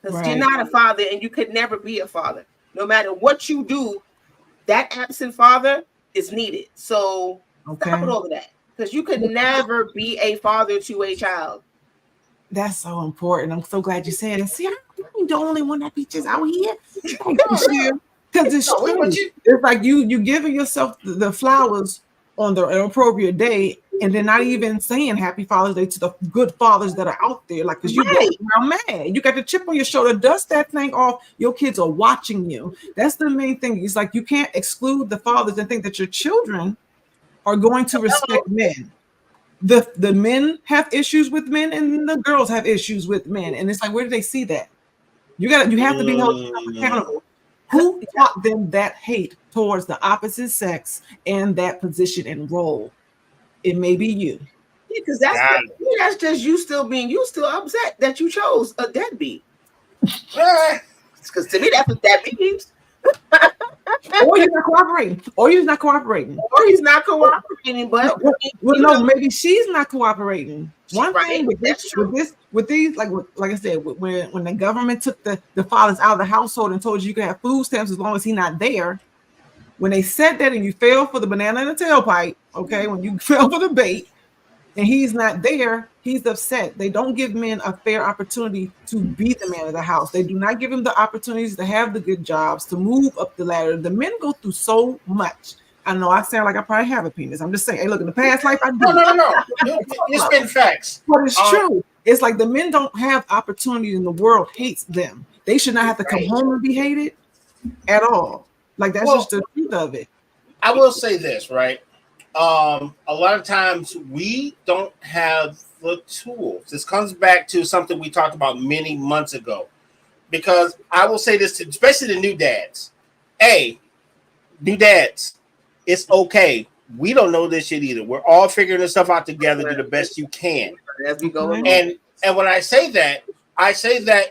Because Right. you're not a father and you could never be a father. No matter what you do, that absent father is needed. So stop with all of that. Because you could never be a father to a child. that's so important. I'm so glad you said it. See, I'm the only one that be just out here. Because it's No, we true. want you. It's like you giving yourself the flowers on the appropriate day, and then not even saying Happy Father's Day to the good fathers that are out there. Like, because you Right. get around mad. You got the chip on your shoulder. Dust that thing off. Your kids are watching you. That's the main thing. It's like you can't exclude the fathers and think that your children are going to respect men. The men have issues with men, and the girls have issues with men. And it's like, where do they see that? You have to be held accountable. Who taught them that hate towards the opposite sex and that position and role? It may be you. Because Got that's just you still upset that you chose a deadbeat. Eh, Because to me, that's what that means. Or you're not cooperating. Or you're not cooperating. Or he's not cooperating, but Well, no, maybe she's not cooperating. One Right, thing with that's true. these, like I said, when the government took the fathers out of the household and told you can have food stamps as long as he's not there, when they said that and you fell for the banana in the tailpipe, okay, when you fell for the bait and he's not there, he's upset. They don't give men a fair opportunity to be the man of the house. They do not give him the opportunities to have the good jobs, to move up the ladder. The men go through so much. I know I sound like I probably have a penis. I'm just saying, hey, look, in the past life I did. no. You're spitting facts. But it's true. It's like the men don't have opportunities and the world hates them. They should not have to come home and be hated at all. Like that's just the truth of it. I will say this, right? A lot of times we don't have the tools. This comes back to something we talked about many months ago. Because I will say this to especially the new dads. New dads, it's okay. We don't know this shit either. We're all figuring this stuff out together. Do the best you can. as we go along. And when I say that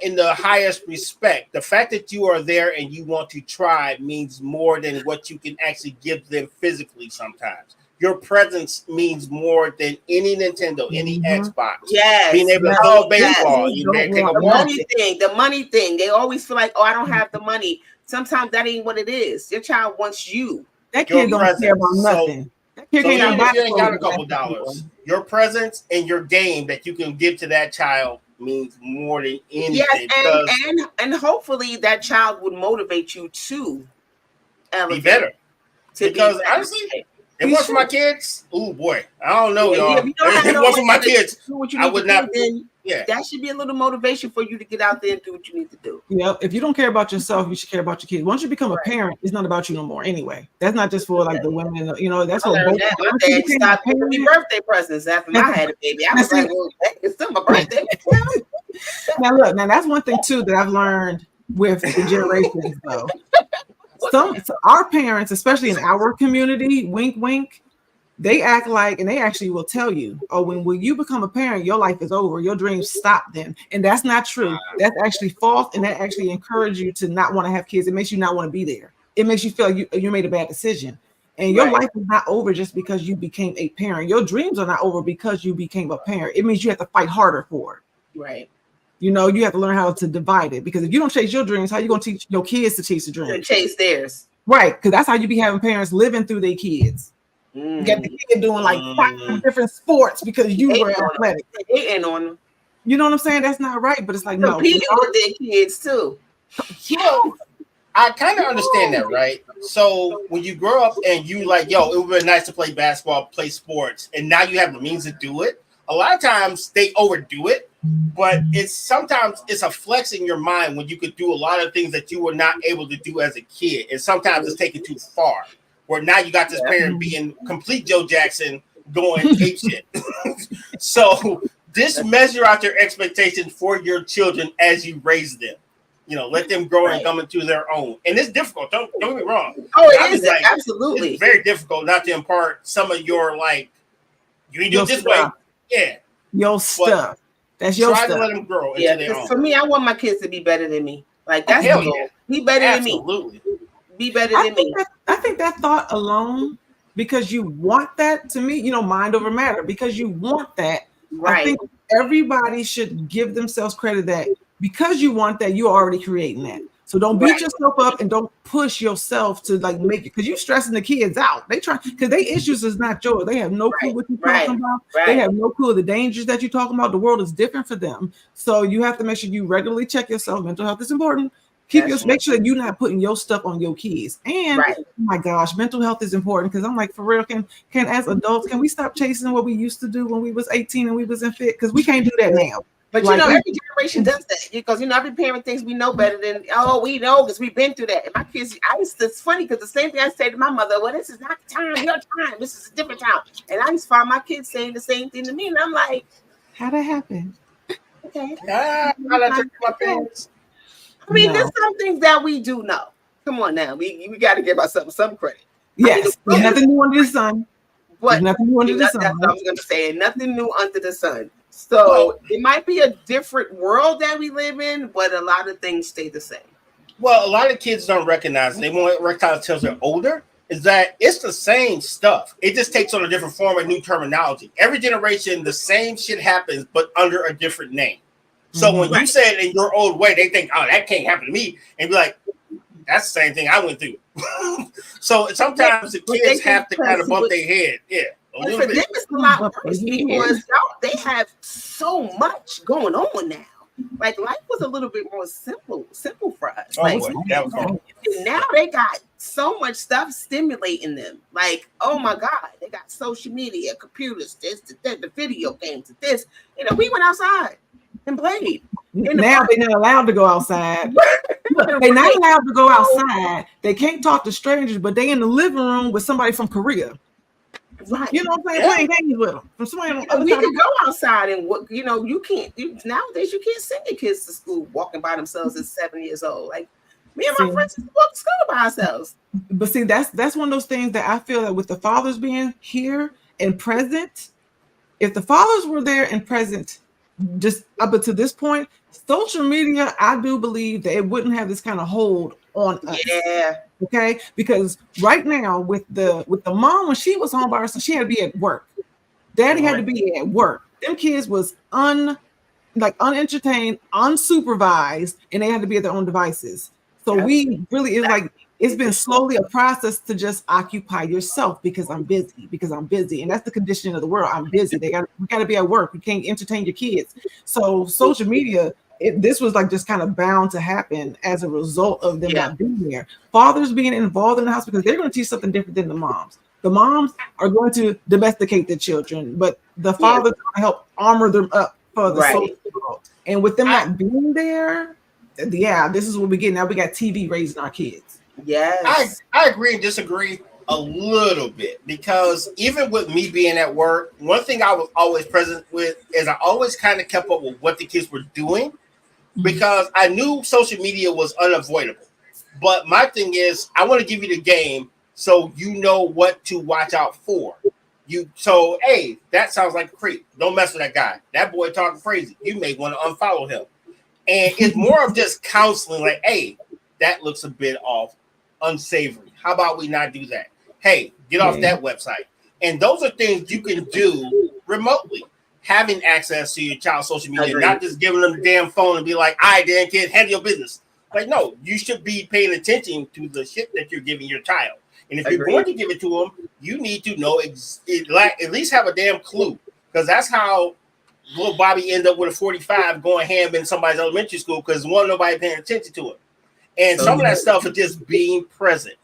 in the highest respect. The fact that you are there and you want to try means more than what you can actually give them physically sometimes. Your presence means more than any Nintendo, any Xbox. Yes. Being able to throw baseball. You may take a the money thing. They always feel like, oh, I don't have the money. Sometimes that ain't what it is. Your child wants you. That kid don't care about nothing. That kid So can't even buy if you ain't got a clothes. couple dollars, your presence and your game that you can give to that child means more than anything. Yes, and hopefully that child would motivate you to be better. Because better. honestly, it was for my kids. Oh boy, I don't know, Yeah, y'all. if you don't have It no was for my way to kids. do what you I need would to not. do, then Yeah, that should be a little motivation for you to get out there and do what you need to do. Yeah, if you don't care about yourself, you should care about your kids. Once you become a parent, it's not about you no more anyway. That's not just for like the women, you know, that's I what learned both. that. My once you dad became a stopped giving me parent- birthday presents after I had a baby. I was like, well, it's still my birthday. Now look, now that's one thing too that I've learned with the generations though. Our parents, especially in our community, wink wink, they act like, and they actually will tell you, oh, when you become a parent, your life is over, your dreams stop then. And that's not true. That's actually false, and that actually encourages you to not want to have kids. It makes you not want to be there. It makes you feel like you made a bad decision. And your life is not over just because you became a parent. Your dreams are not over because you became a parent. It means you have to fight harder for it. Right. You know, you have to learn how to divide it, because if you don't chase your dreams, how you going to teach your kids to chase the To dreams? chase theirs. Right, because that's how you be having parents living through their kids. You got the kid doing like 5 different sports because you were athletic. They ain't on them. You know what I'm saying? That's not right, but it's like, no. Competing with their kids too. Well, I kind of understand that, right? So when you grow up and you like, yo, it would be nice to play basketball, play sports, and now you have the means to do it. a lot of times they overdo it, but sometimes it's a flex in your mind when you could do a lot of things that you were not able to do as a kid, and sometimes it's taken too far. Where now you got this parent being complete Joe Jackson going ape shit. So just measure out your expectations for your children as you raise them. Let them grow and come into their own. And it's difficult. Don't get me wrong. Oh, it is absolutely. It's very difficult not to impart some of your you need to do it this way. Yeah. Your stuff. That's your stuff. Try to let them grow into their own. For me, I want my kids to be better than me. That's the goal. Yeah. Be better than me. Absolutely. Be better than me. I think that thought alone, because you want that, to me, mind over matter, because you want that. Right. I think everybody should give themselves credit that because you want that, you're already creating that. So don't beat yourself up and don't push yourself to make it, because you're stressing the kids out. They try, because their issues is not yours. They have no clue what you're talking about. They have no clue of the dangers that you're talking about. The world is different for them. So you have to make sure you regularly check yourself. Mental health is important. Make sure that you're not putting your stuff on your kids. And oh my gosh, mental health is important, because I'm for real, can as adults, can we stop chasing what we used to do when we was 18 and we was in fit? Because we can't do that now. But every generation does that, because every parent thinks we know better than we know because we've been through that. And my kids, it's funny because the same thing I say to my mother, well, this is not the time, your time, this is a different time. And I just find my kids saying the same thing to me, and I'm like, how'd that happen? Okay. My parents. There's some things that we do know. Come on now, we got to give ourselves some credit. Yes, there's nothing new under the sun. What? Nothing new under the sun. That's what I was going to say. Nothing new under the sun. So it might be a different world that we live in, but a lot of things stay the same. Well, a lot of kids don't recognize, and they won't recognize until they're older, is that it's the same stuff. It just takes on a different form and new terminology. Every generation, the same shit happens, but under a different name. So when you say it in your old way, they think, oh, that can't happen to me. And be like, that's the same thing I went through. So sometimes the kids have to kind of bump their head. Yeah. And for them, it's a lot worse because they have so much going on now. Life was a little bit more simple for us. Now they got so much stuff stimulating them. Oh my God, they got social media, computers, the video games, this. We went outside and played. Now they're not allowed to go outside. They're not allowed to go outside. They can't talk to strangers, but they in the living room with somebody from Korea. Right. You know what I'm saying? Playing games with them. We can go outside and you can't. Nowadays, you can't send your kids to school walking by themselves at 7 years old. Me and my friends walk to school by ourselves. But see, that's one of those things that I feel that with the fathers being here and present, if the fathers were there and present just up until this point, social media, I do believe that it wouldn't have this kind of hold on us. Yeah. Okay. Because right now with the mom, when she was home by herself, she had to be at work. Daddy had to be at work. Them kids was unentertained, unsupervised, and they had to be at their own devices. So we really it's been slowly a process to just occupy yourself because I'm busy. And that's the condition of the world. I'm busy. We got to be at work. You can't entertain your kids. So social media, this was just kind of bound to happen as a result of them not being there. Fathers being involved in the house because they're going to teach something different than the moms. The moms are going to domesticate their children, but the fathers are going to help armor them up for the social world. And with them not being there, this is what we get. Now we got TV raising our kids. Yes. I agree and disagree a little bit, because even with me being at work, one thing I was always present with is I always kind of kept up with what the kids were doing, because I knew social media was unavoidable. But my thing is, I want to give you the game so you know what to watch out for. Hey, that sounds like a creep. Don't mess with that guy. That boy talking crazy. You may want to unfollow him. And it's more of just counseling, hey, that looks a bit off, unsavory. How about we not do that? Hey, get off that website. And those are things you can do remotely, having access to your child's social media, not just giving them the damn phone and be like, all right, damn kid, handle your business. No, you should be paying attention to the shit that you're giving your child. And if you're going to give it to them, you need to know at least have a damn clue, because that's how little Bobby ended up with a 45 going ham in somebody's elementary school because nobody paying attention to it. And some of that stuff is just being present.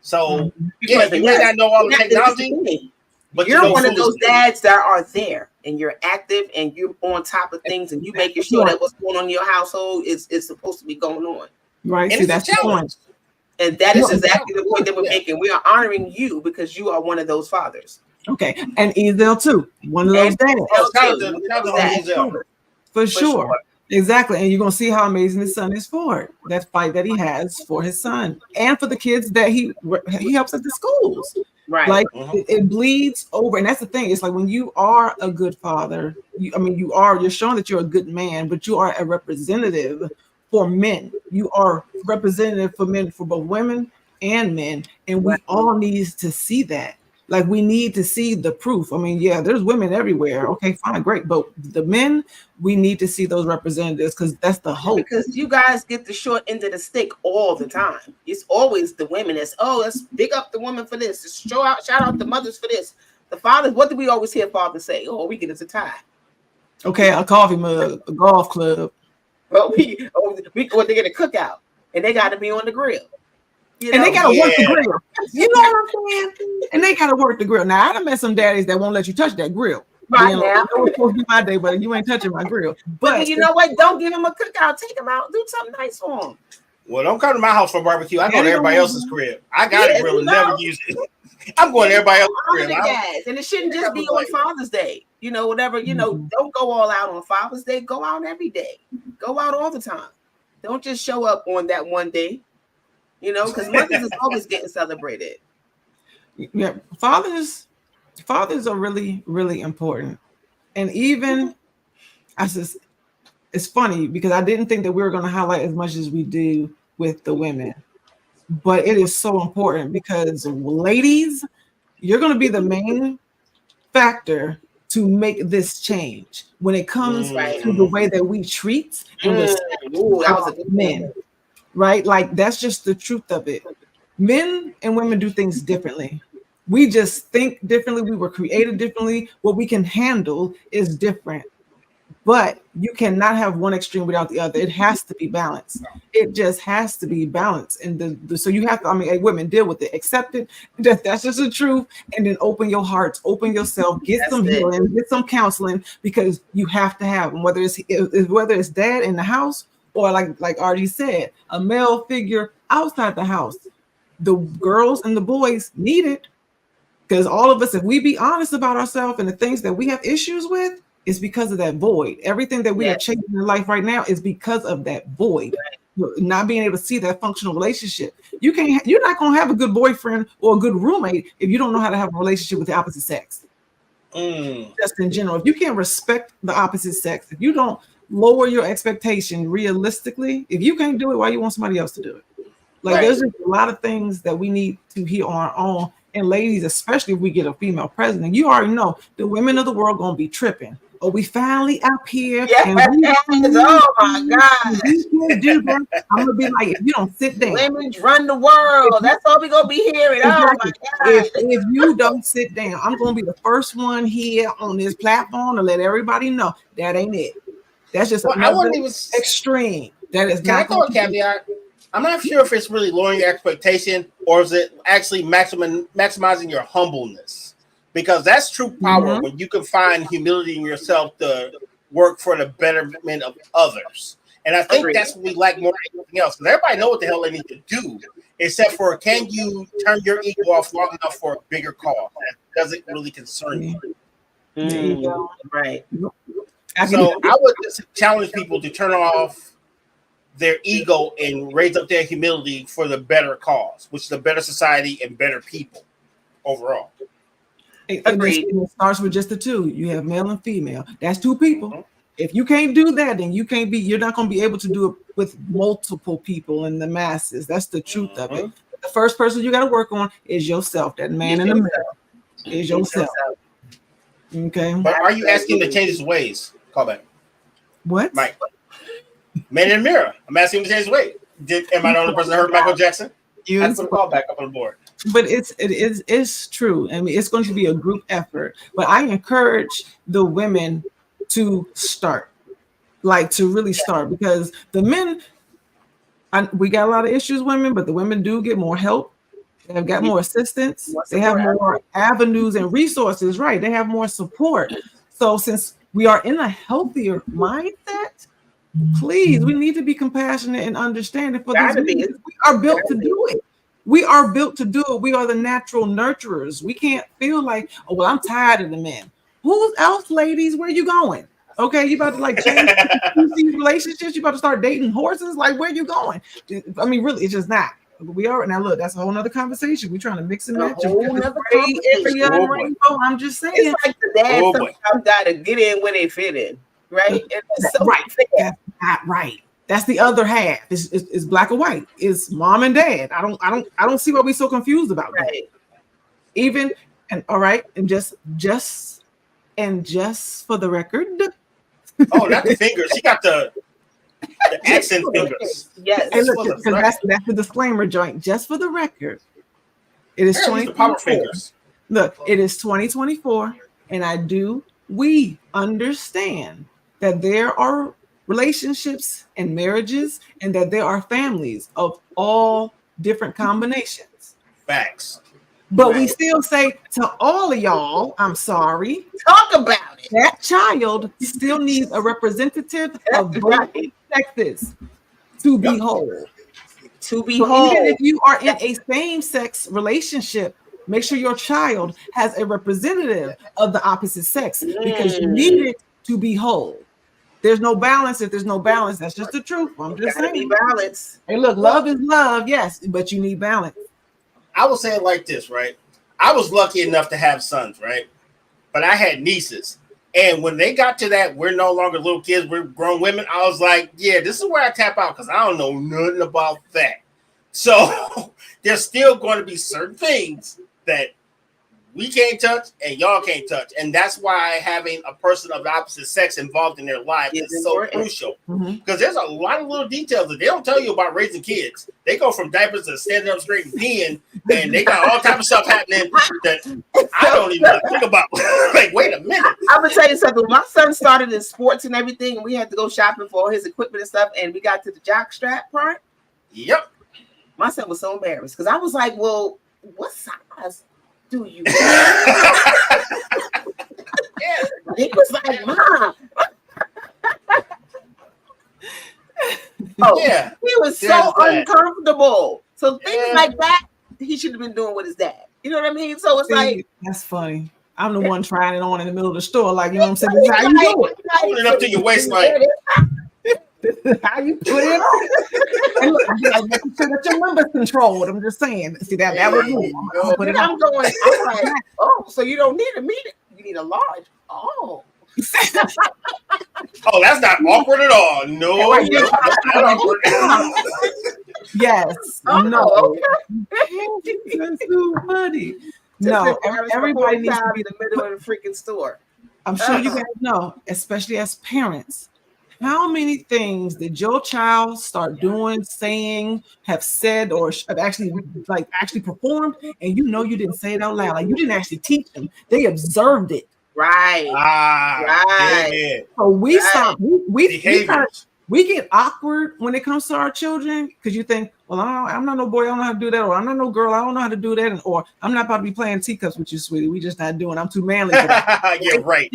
So you may not know all the technology, but you're one of those dads that are there and you're active and you're on top of things and you making sure that what's going on in your household is supposed to be going on. Right. And See, that's the point. And that is exactly the point that we're making. We are honoring you because you are one of those fathers. Okay. And Ezel too. One of those dads. For sure. Exactly. And you're going to see how amazing his son is for it. That fight that he has for his son and for the kids that he helps at the schools. Right. Like it bleeds over. And that's the thing. It's like when you are a good father, you're showing that you're a good man, but you are a representative for men. You are representative for men, for both women and men. And we all need to see that. Like we need to see the proof. I mean, yeah, there's women everywhere. Okay, fine, great. But the men, we need to see those representatives because that's the hope. Because you guys get the short end of the stick all the time. It's always the women that's, let's big up the woman for this. Shout out the mothers for this. The fathers, what do we always hear fathers say? Oh, we get us a tie. Okay, a coffee mug, a golf club. Well, they get a cookout and they got to be on the grill. And they gotta work the grill. You know what I'm saying? And they gotta work the grill. Now I done met some daddies that won't let you touch that grill. Right now, now. it was supposed to be my day, but you ain't touching my grill. But you know what? Don't give him a cookout. Take him out. Do something nice for him. Well, don't come to my house for barbecue. I go to everybody else's crib. I got a grill and never use it. I'm going to everybody else's crib. And it shouldn't just be on Father's Day. You know, whatever. You know, don't go all out on Father's Day. Go out every day. Go out all the time. Don't just show up on that one day. You know, because mothers is always getting celebrated. Yeah, fathers are really, really important. And even it's funny because I didn't think that we were going to highlight as much as we do with the women, but it is so important because ladies, you're going to be the main factor to make this change when it comes to the way that we treat and respect men. Right? Like that's just the truth of it. Men and women do things differently. We just think differently. We were created differently. What we can handle is different. But you cannot have one extreme without the other. It has to be balanced. It just has to be balanced. And so you have to, women deal with it, accept it. That's just the truth. And then open your hearts, open yourself, get some healing, get some counseling because you have to have them. Whether it's dad in the house or like Artie said, a male figure outside the house. The girls and the boys need it because all of us, if we be honest about ourselves and the things that we have issues with, it's because of that void. Everything that we are chasing in life right now is because of that void. Not being able to see that functional relationship. You're not going to have a good boyfriend or a good roommate if you don't know how to have a relationship with the opposite sex. Just in general, if you can't respect the opposite sex, if you don't lower your expectation realistically, if you can't do it, why you want somebody else to do it? There's just a lot of things that we need to hear on our own. And ladies, especially if we get a female president, you already know the women of the world gonna be tripping. Oh, we finally up here. And oh my God. You do that. I'm gonna be like, if you don't sit down. Women run the world. That's all we gonna be hearing. Exactly. Oh my God. If you don't sit down, I'm gonna be the first one here on this platform to let everybody know that ain't it. That's just extreme. That is not. Can I throw a caveat? I'm not sure if it's really lowering your expectation or is it actually maximizing your humbleness, because that's true power when you can find humility in yourself to work for the betterment of others. And I think that's what we like more than anything else, because everybody know what the hell they need to do, except for can you turn your ego off long enough for a bigger cause that doesn't really concern you. Right. So I would just challenge people to turn off their ego and raise up their humility for the better cause, which is a better society and better people overall. It starts with just the two. You have male and female. That's two people. If you can't do that, then you're not going to be able to do it with multiple people in the masses. That's the truth of it. The first person you got to work on is yourself. That man in the middle is yourself. Okay. But are you asking him to change his ways? Call back. What? Mike. Man in the mirror. I'm asking him to change his ways. Am I the only person that heard Michael Jackson? I put a call back up on the board. But it's true. I mean, it's going to be a group effort. But I encourage the women to start, to really start, because the men, we got a lot of issues, women, but the women do get more help. They've got more assistance. They have more avenues and resources, right? They have more support. So since we are in a healthier mindset, please, we need to be compassionate and understanding for these women. We are built to do it. We are built to do it. We are the natural nurturers. We can't feel like, oh, well, I'm tired of the men. Who else, ladies? Where you going? Okay, you about to like change these relationships? You about to start dating horses? Like, where you going? I mean, really, it's just not. We are now. Look, that's a whole nother conversation. We're trying to mix and match. I'm just saying. It's like the dad sometimes gotta get in where they fit in, right? So right. That's not right. That's the other half. It's black or white. It's mom and dad. I don't see why we're so confused about that. Even and all right, and just for the record. Oh, not the fingers. She got the accent fingers. Yes. And look, that's the disclaimer joint. Just for the record, it is 2024. Look, it is 2024, and we understand that there are relationships and marriages, and that there are families of all different combinations. Facts. But we still say to all of y'all, I'm sorry. Talk about it. That child still needs a representative of both sexes to be whole. To be whole. Even if you are in a same-sex relationship, make sure your child has a representative of the opposite sex because you need it to be whole. There's no balance if there's no balance. That's just the truth. I'm just saying. Be balance. Hey, look, love is love, yes, but you need balance. I will say it like this, right? I was lucky enough to have sons, right? But I had nieces. And when they got to that, we're no longer little kids, we're grown women, I was like, yeah, this is where I tap out because I don't know nothing about that. So there's still going to be certain things that we can't touch and y'all can't touch. And that's why having a person of the opposite sex involved in their life is so crucial. Because there's a lot of little details that they don't tell you about raising kids. They go from diapers to standing up straight and peeing, and they got all type of stuff happening that I don't even think about. Like, wait a minute. I'm going to tell you something. My son started in sports and everything, and we had to go shopping for all his equipment and stuff, and we got to the jock strap part. Yep. My son was so embarrassed because I was like, well, what size do you He was like, Mom. Yeah. He was so uncomfortable. So things like that, he should have been doing with his dad. You know what I mean? So it's like, that's funny. I'm the one trying it on in the middle of the store, like, you know what I'm saying? This is how you do it. Put it up to your waistline. How you put it on? And look, I'm making sure that your number's controlled. I'm just saying. See that was me. I'm like, oh, so you don't need a medium. You need a large. Oh. Oh, that's not awkward at all. No. Yes. No. That's too funny. No, everybody needs to be in the middle of the freaking store. I'm sure you guys know, especially as parents, how many things did your child start doing, saying, have said, or have actually performed, and you didn't say it out loud, like you didn't actually teach them, they observed it. Right. Right. So we stop. We get awkward when it comes to our children because you think, well, I'm not no boy, I don't know how to do that, or I'm not no girl, I don't know how to do that, or I'm not about to be playing teacups with you, sweetie. We just not doing. I'm too manly for that. Yeah, right.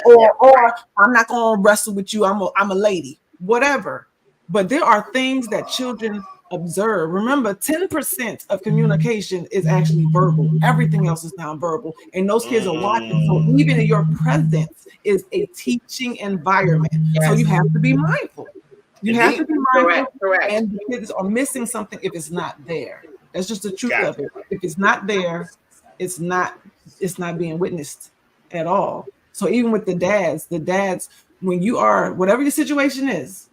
Or I'm not gonna wrestle with you. I'm a lady. Whatever. But there are things that children observe. Remember, 10% of communication is actually verbal. Everything else is nonverbal, and those kids are watching. So even in your presence is a teaching environment. Yes. So you have to be mindful. You have to be mindful. Correct. And the kids are missing something if it's not there. That's just the truth of it. If it's not there, it's not being witnessed at all. So even with the dads, when you are, whatever your situation is,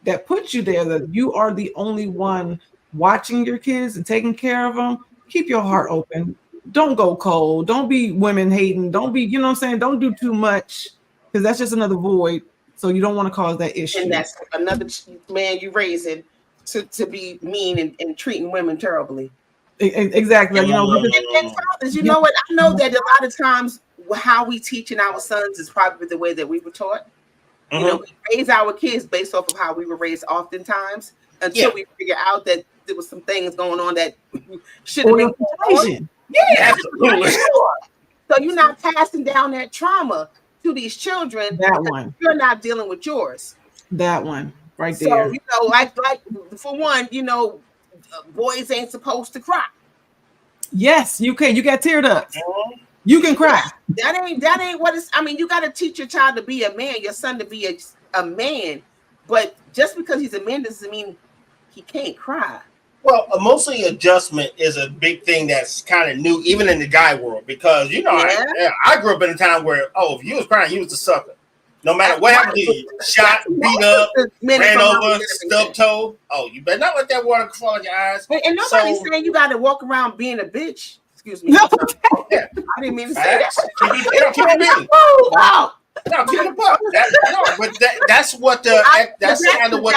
that puts you there, that you are the only one watching your kids and taking care of them, keep your heart open. Don't go cold. Don't be women hating. Don't be, you know what I'm saying? Don't do too much because that's just another void. So you don't want to cause that issue. And that's another man you raising to be mean and treating women terribly. Exactly. And fathers, you know what? I know that a lot of times how we teaching our sons is probably the way that we were taught. You know, we raise our kids based off of how we were raised oftentimes until we figure out that there was some things going on that should have been going on. Yeah, absolutely. So you're not passing down that trauma to these children. That one. You're not dealing with yours. That one right So, there. you know, like for one, you know, boys ain't supposed to cry. Yes, you can. You got tear ducts. You can cry. That ain't what it's. I mean, you got to teach your child to be a man, your son to be a man. But just because he's a man doesn't mean he can't cry. Well, emotional adjustment is a big thing that's kind of new, even in the guy world, because you know, I grew up in a time where if you was crying, you was the sucker. No matter what happened to you, shot, beat up, ran over, stubbed toe. Oh, you better not let that water fall in your eyes. And nobody's saying you got to walk around being a bitch. Excuse me. No. Yeah. I didn't mean to say that. Keep it beating. Wow. No, keep it up. That's what that's kind of what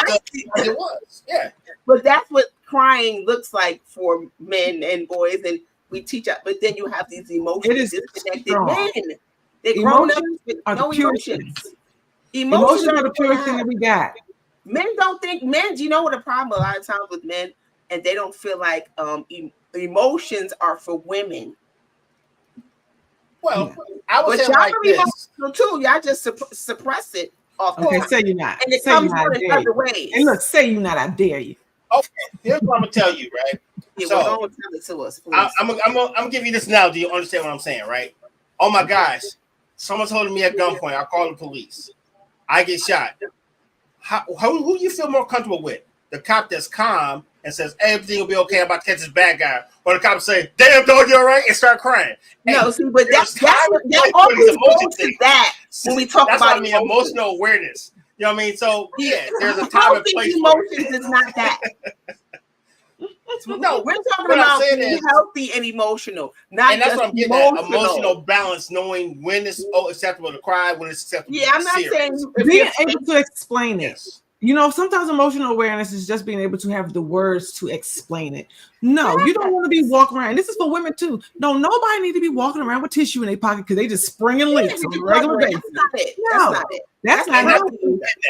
it was. Yeah. But that's what crying looks like for men and boys, and we teach up. But then you have these emotionally disconnected men. They're grown up with no emotions. Emotions are the purest thing that we got. Men don't think you know what the problem a lot of times with men, and they don't feel like emotions are for women. Well, I would say y'all like this emotional too. Y'all just suppress it. Okay, say you're not. And it say comes out in other ways. And look, say you're not. I dare you. Okay, here's what I'm gonna tell you, right? Yeah, so well, tell it to us, please. I'm gonna give you this now. Do you understand what I'm saying, right? Oh my gosh, someone's holding me at gunpoint. I call the police. I get shot. Who you feel more comfortable with? The cop that's calm and says everything will be okay. I'm about to catch this bad guy, or the cop say, "Damn dog, you all right?" and start crying. No, see, but that's always goes to that when we talk about emotional awareness. You know what I mean? So yeah, there's a time and place. Emotions is not that. No, we're talking about being healthy and emotional, not and that's just what I'm getting at. Emotional balance, knowing when it's acceptable to cry, when it's acceptable. Yeah, I'm not saying being able to explain it. You know, sometimes emotional awareness is just being able to have the words to explain it. No, you don't want to be walking around. This is for women too. No, nobody need to be walking around with tissue in their pocket because they just springing leaks on a regular basis. That's not it. No, that's not healthy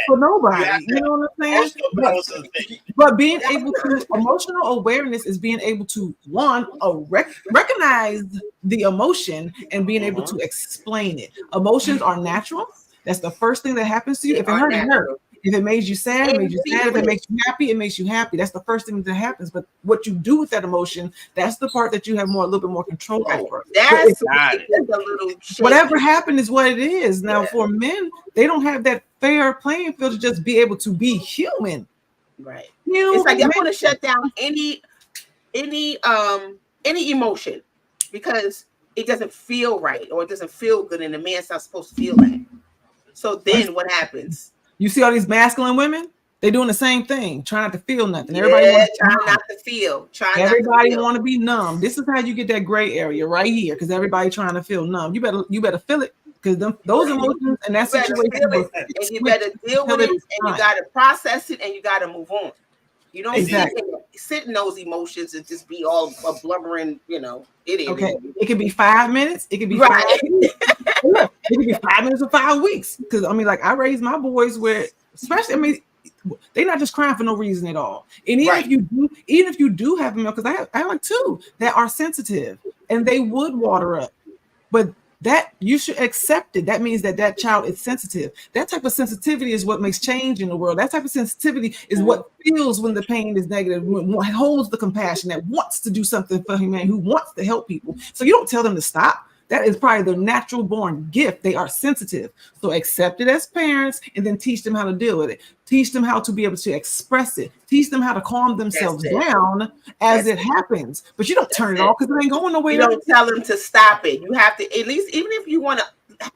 for nobody. You know what I'm saying? But being able to, emotional awareness is being able to, one, recognize the emotion and being able to explain it. Emotions are natural. That's the first thing that happens to you. If it hurt, it hurt. If it made you sad, it made you sad. If it makes you happy, it makes you happy. That's the first thing that happens. But what you do with that emotion, that's the part that you have a little bit more control over. That's a little whatever happened is what it is. Now, for men, they don't have that fair playing field to just be able to be human. Right. It's like they want to shut down any emotion because it doesn't feel right or it doesn't feel good, and the man's not supposed to feel that. So then what happens? You see all these masculine women? They're doing the same thing, trying not to feel nothing. Everybody trying not to feel. Everybody want to be numb. This is how you get that gray area right here, because everybody trying to feel numb. You better feel it, because those emotions and that situation. And you better deal with it, and you got to process it, and you got to move on. You don't sit in those emotions and just be all a blubbering, it is. Okay, it could be 5 minutes. It could be 5 minutes. It could be 5 minutes or 5 weeks. Because I raised my boys where, especially, they're not just crying for no reason at all. And even if you do have them, because I have like two that are sensitive and they would water up, but that you should accept it. That means that child is sensitive. That type of sensitivity is what makes change in the world. That type of sensitivity is what feels when the pain is negative, what holds the compassion, that wants to do something for humanity, who wants to help people. So you don't tell them to stop. That is probably their natural born gift. They are sensitive. So accept it as parents and then teach them how to deal with it. Teach them how to be able to express it. Teach them how to calm themselves down as it happens. But you don't turn it off because it ain't going nowhere. You don't tell them to stop it. You have to, at least, even if you want to,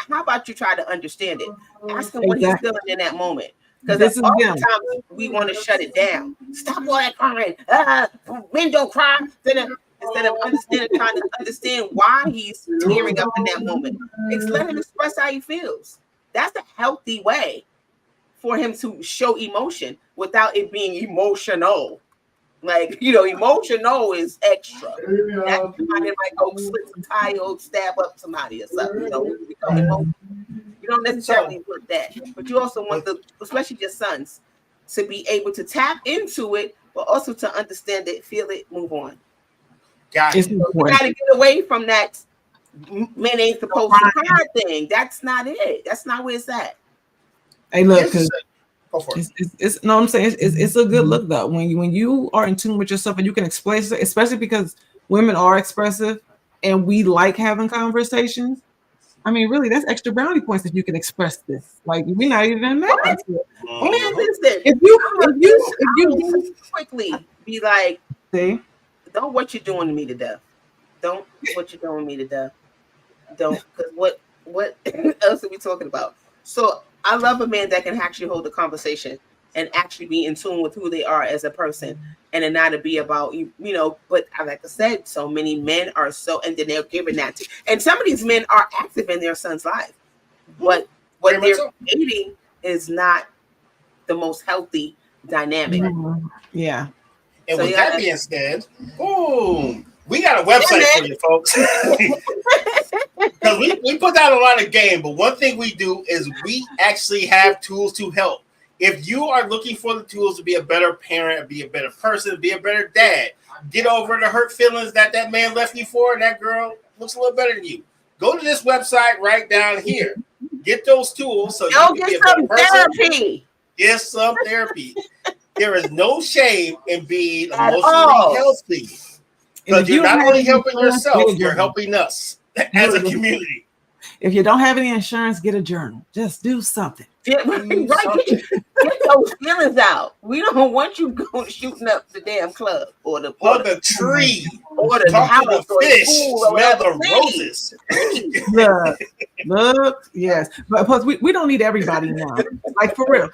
how about you try to understand it? Ask him what he's feeling in that moment. Because oftentimes we want to shut it down. Stop all that crying. Men don't cry. Instead of trying to understand why he's tearing up in that moment. Let him express how he feels. That's a healthy way for him to show emotion without it being emotional. Emotional is extra. That somebody might go slip some tile, stab up somebody or something. You don't necessarily want that. But you also want especially your sons, to be able to tap into it, but also to understand it, feel it, move on. You got to get away from that men ain't supposed to cry thing. That's not it. That's not where it's at. Hey, look, Here's because the- Go for it. it's no, I'm saying it's a good look though. When you are in tune with yourself and you can express it, especially because women are expressive and we like having conversations. I mean, really, that's extra brownie points if you can express this. Like we're not even mad at you. Man, listen. If you quickly be like, see, don't what you're doing to me to death. Don't what you're doing to me to death. Don't, because what else are we talking about? So I love a man that can actually hold the conversation and actually be in tune with who they are as a person, and then not to be about you know. But like I said, so many men are so, and then they're giving that to, and some of these men are active in their son's life, but what they're dating is not the most healthy dynamic. Yeah. And So with that being said, boom, we got a website for you, folks. Because we put out a lot of game, but one thing we do is we actually have tools to help. If you are looking for the tools to be a better parent, be a better person, be a better dad, get over the hurt feelings that man left you for, and that girl looks a little better than you. Go to this website right down here. Get those tools so you can be a better person. Therapy. Get some therapy. There is no shame in being emotionally healthy. Because you're not only helping yourself, you're helping us as a community. If you don't have any insurance, get a journal. Just do something. Get those feelings out. We don't want you going shooting up the damn club or the tree or the house or the fish, smell the roses. Look, yes, but plus we don't need everybody now. Like for real.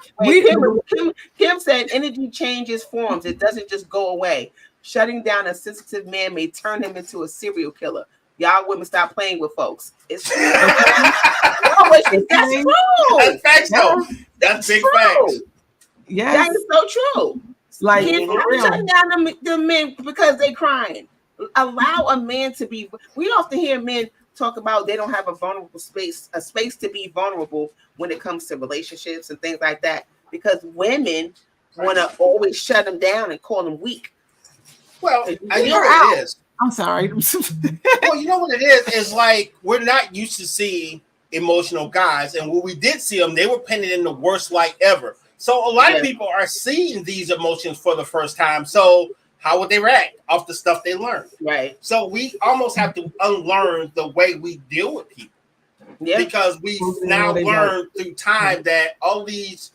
Kim said energy changes forms. It doesn't just go away. Shutting down a sensitive man may turn him into a serial killer. Y'all women stop playing with folks. It's true. That's true. That's facts, though. That's big facts. Yeah, that is so true. Like shutting down the men because they crying. Allow a man to be. We often hear men talk about they don't have a vulnerable space, a space to be vulnerable when it comes to relationships and things like that, because women want to always shut them down and call them weak. Well, I know what it is. I'm sorry. Well, you know what it is? It's like we're not used to seeing emotional guys, and when we did see them, they were painted in the worst light ever. So a lot of people are seeing these emotions for the first time. So how would they react off the stuff they learned? Right. So we almost have to unlearn the way we deal with people. Yeah. Because we've now learned through time that all these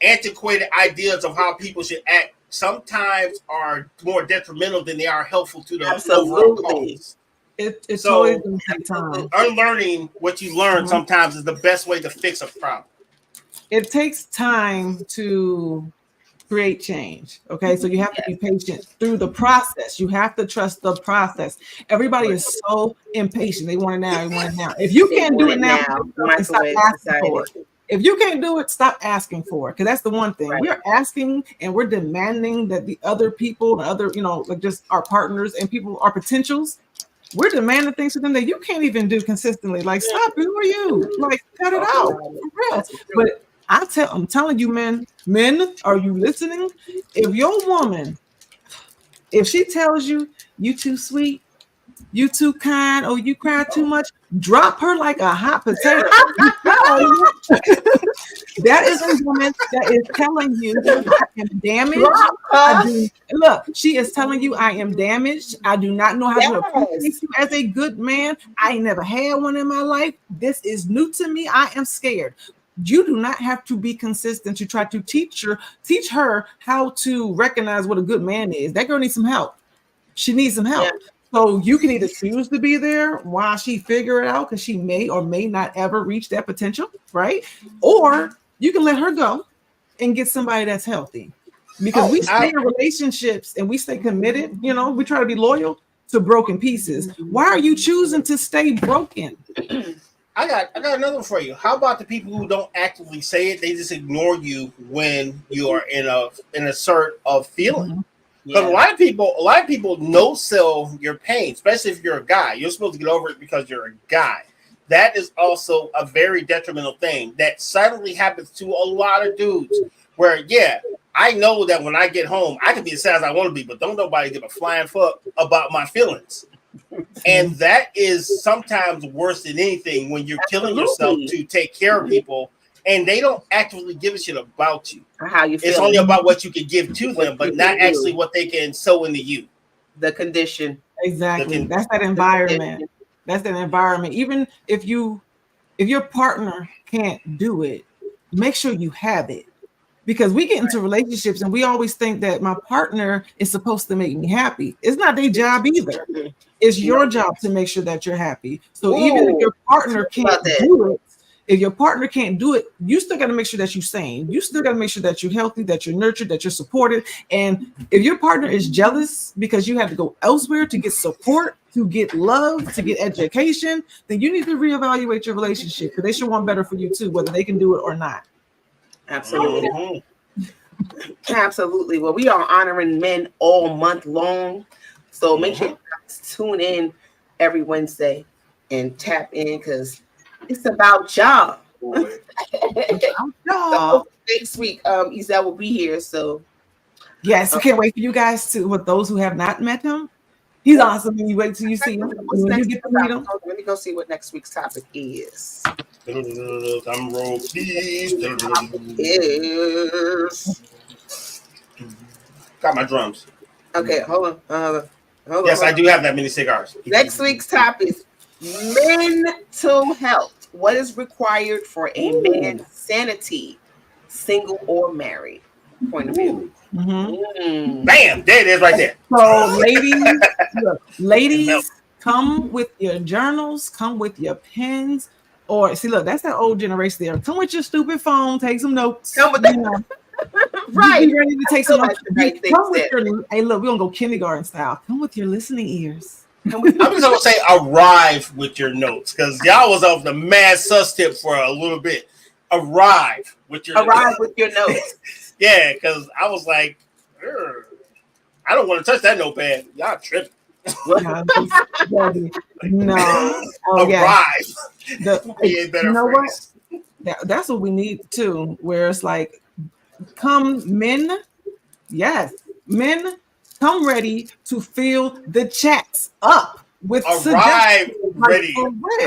antiquated ideas of how people should act sometimes are more detrimental than they are helpful to the overall cause. It's so always going to take time. Unlearning what you learn sometimes is the best way to fix a problem. It takes time to create change. Okay, so you have to be patient through the process. You have to trust the process. Everybody is so impatient. They want it now. They want it now. If you can't do it now, stop asking for it. If you can't do it, stop asking for it. Because that's the one thing. Right. We're asking and we're demanding that the other people, the other, like just our partners and people, our potentials, we're demanding things from them that you can't even do consistently. Like, stop, who are you? Like, cut it out. For real. But I'm telling you, men, are you listening? If your woman, if she tells you, you too sweet, you too kind, or you cry too much, drop her like a hot potato. That is a woman that is telling you I am damaged. Look, she is telling you I am damaged. I do not know how to appreciate you as a good man. I ain't never had one in my life. This is new to me. I am scared. You do not have to be consistent to try to teach her how to recognize what a good man is. That girl needs some help. She needs some help. Yeah. So you can either choose to be there while she figure it out because she may or may not ever reach that potential, right? Or you can let her go and get somebody that's healthy. Because we stay in relationships and we stay committed, we try to be loyal to broken pieces. Why are you choosing to stay broken? I got another one for you. How about the people who don't actively say it? They just ignore you when you are in a sort of feeling. Mm-hmm. Because a lot of people no-sell your pain, especially if you're a guy. You're supposed to get over it because you're a guy. That is also a very detrimental thing that suddenly happens to a lot of dudes. Where, I know that when I get home, I can be as sad as I want to be, but don't nobody give a flying fuck about my feelings. And that is sometimes worse than anything when you're killing yourself to take care of people and they don't actively give a shit about you. How you feel. It's only about what you can give to them, but not actually what they can sow into you. The condition. Exactly. That's that environment. That's that environment. Even if your partner can't do it, make sure you have it. Because we get into relationships and we always think that my partner is supposed to make me happy. It's not their job either. It's your job to make sure that you're happy. So even if your partner can't do it, you still got to make sure that you're sane. You still got to make sure that you're healthy, that you're nurtured, that you're supported. And if your partner is jealous because you have to go elsewhere to get support, to get love, to get education, then you need to reevaluate your relationship because they should want better for you too, whether they can do it or not. Absolutely. Absolutely. Well, we are honoring men all month long. So make sure you guys tune in every Wednesday and tap in because it's about y'all. So next week, Ezell will be here. So yes, I can't wait for you guys to, with those who have not met him. He's awesome. And you wait till you see him. When you get to meet him. Let me go see what next week's topic is. Drum roll, please. Got my drums. Okay, hold on. Yes, I do have that many cigars. Next week's topic is mental health. What is required for a man's sanity, single or married? Point of view. Bam! There it is right there. So, ladies, come with your journals, come with your pens, or see, look, that's that old generation there. Come with your stupid phone, take some notes. Come with that. Right. Be ready to take some notes. Come with hey, look, we're gonna go kindergarten style. Come with your listening ears. I'm just gonna say arrive with your notes because y'all was off the mad sus tip for a little bit. Arrive with your notes. Yeah, because I was like, I don't want to touch that notepad. Y'all tripping. No. Arrive. You know what? That's what we need too. Where it's like, come men, yes, men, come ready to fill the chats up with arrive ready.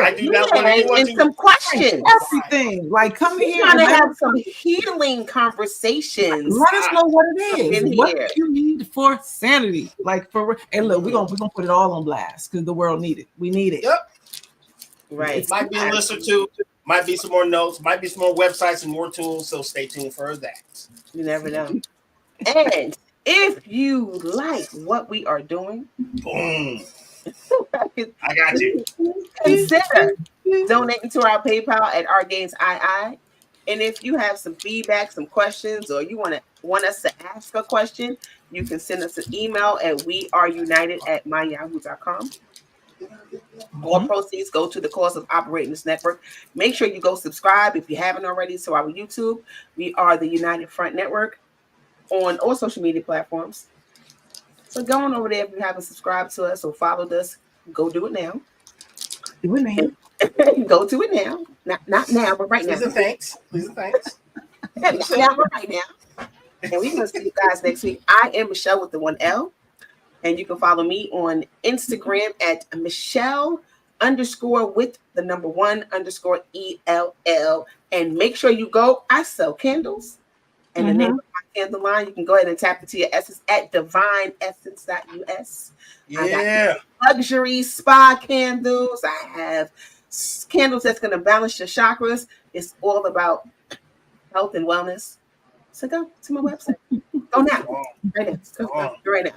I do not want to some questions. Everything. Like, come here and have some healing conversations. Let us know what it is. What you need for sanity. Like and look, we're gonna put it all on blast because the world needs it. We need it. Yep. Right. It might be a list or two. Might be some more notes. Might be some more websites and more tools. So stay tuned for that. You never know. And if you like what we are doing, boom. I got you. Consider donating to our PayPal at OurGamesII. And if you have some feedback, some questions, or you want us to ask a question, you can send us an email at weareunited@myyahoo.com. All proceeds go to the cause of operating this network. Make sure you go subscribe if you haven't already to our YouTube. We are the United Front Network on all social media platforms. So go on over there if you haven't subscribed to us or followed us. Go do it now. Do it now. Go do it now. Not now, but right now. Please and thanks. Now, but right now. And we're going to see you guys next week. I am Michelle with the 1L. And you can follow me on Instagram at Michelle_with1_ELL. And make sure you go. I sell candles. And the name of my candle line, you can go ahead and tap into your essence at divineessence.us. Yeah. Luxury spa candles. I have candles that's going to balance your chakras. It's all about health and wellness. So go to my website. Go now. Right now. Go right now.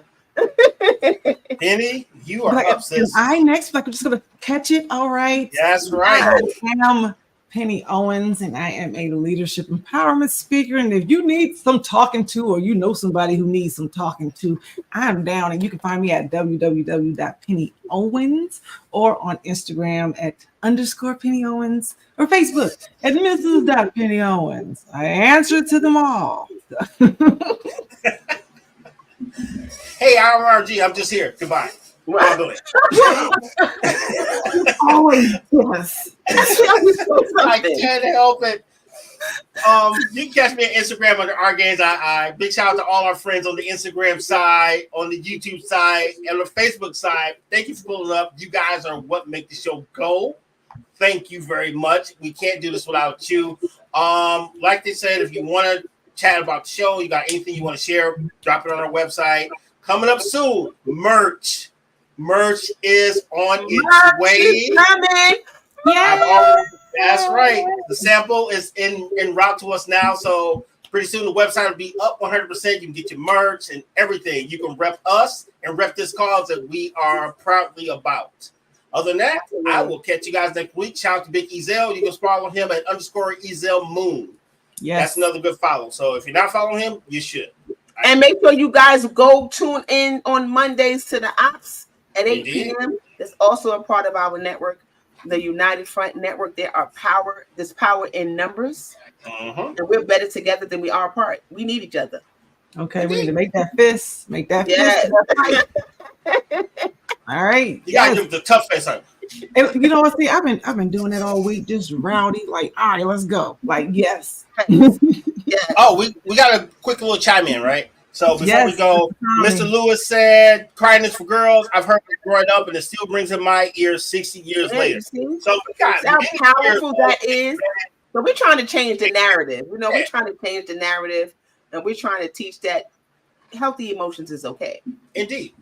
Penny, you are up, sis. I next, like, I'm just gonna catch it. All right. That's right. I am Penny Owens, and I am a leadership empowerment speaker. And if you need some talking to, or you know somebody who needs some talking to, I'm down. And you can find me at www.pennyowens or on Instagram at _PennyOwens or Facebook at Mrs.PennyOwens. I answer to them all. Hey, RRG, I'm just here. Goodbye. Always, yes. I can't help it. You can catch me on Instagram under R Gaines. I big shout out to all our friends on the Instagram side, on the YouTube side, and the Facebook side. Thank you for pulling up. You guys are what make the show go. Thank you very much. We can't do this without you. Like they said, if you want to chat about the show, you got anything you want to share, drop it on our website. Coming up soon, merch. Merch is on its way. That's right. The sample is en route to us now. So pretty soon the website will be up 100%. You can get your merch and everything. You can rep us and rep this cause that we are proudly about. Other than that, I will catch you guys next week. Shout out to Big Ezel. You can follow him at _ Moon. Yes. That's another good follow. So if you're not following him, you should. And make sure you guys go tune in on Mondays to the Ops at 8 p.m. That's also a part of our network, the United Front Network. There's power in numbers. And we're better together than we are apart. We need each other. Okay, we need to make that fist. Make that fist. All right. You gotta give the tough face on. You know what? See, I've been doing it all week, just rowdy. Like, all right, let's go. Like, yes. Oh, we got a quick little chime in, right? So before we go, Mr. Lewis said, "Crying is for girls." I've heard it growing up, and it still brings in my ears 60 years later. So we got how powerful that is. So we're trying to change the narrative. You know, we're trying to change the narrative, and we're trying to teach that healthy emotions is okay. Indeed.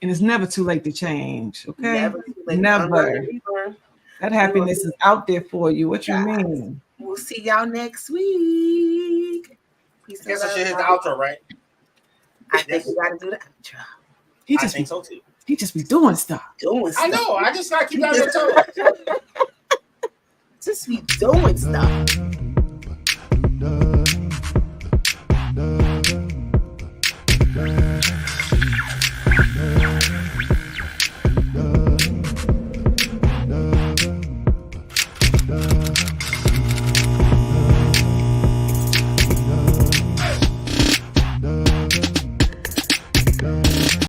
And it's never too late to change. Okay, never. That happiness is out there for you. What you mean? We'll see y'all next week. I guess I should hit the outro, right? I think we gotta do the outro. I think so too. He just be doing stuff. I know. I just gotta keep on your toes. Just be doing stuff.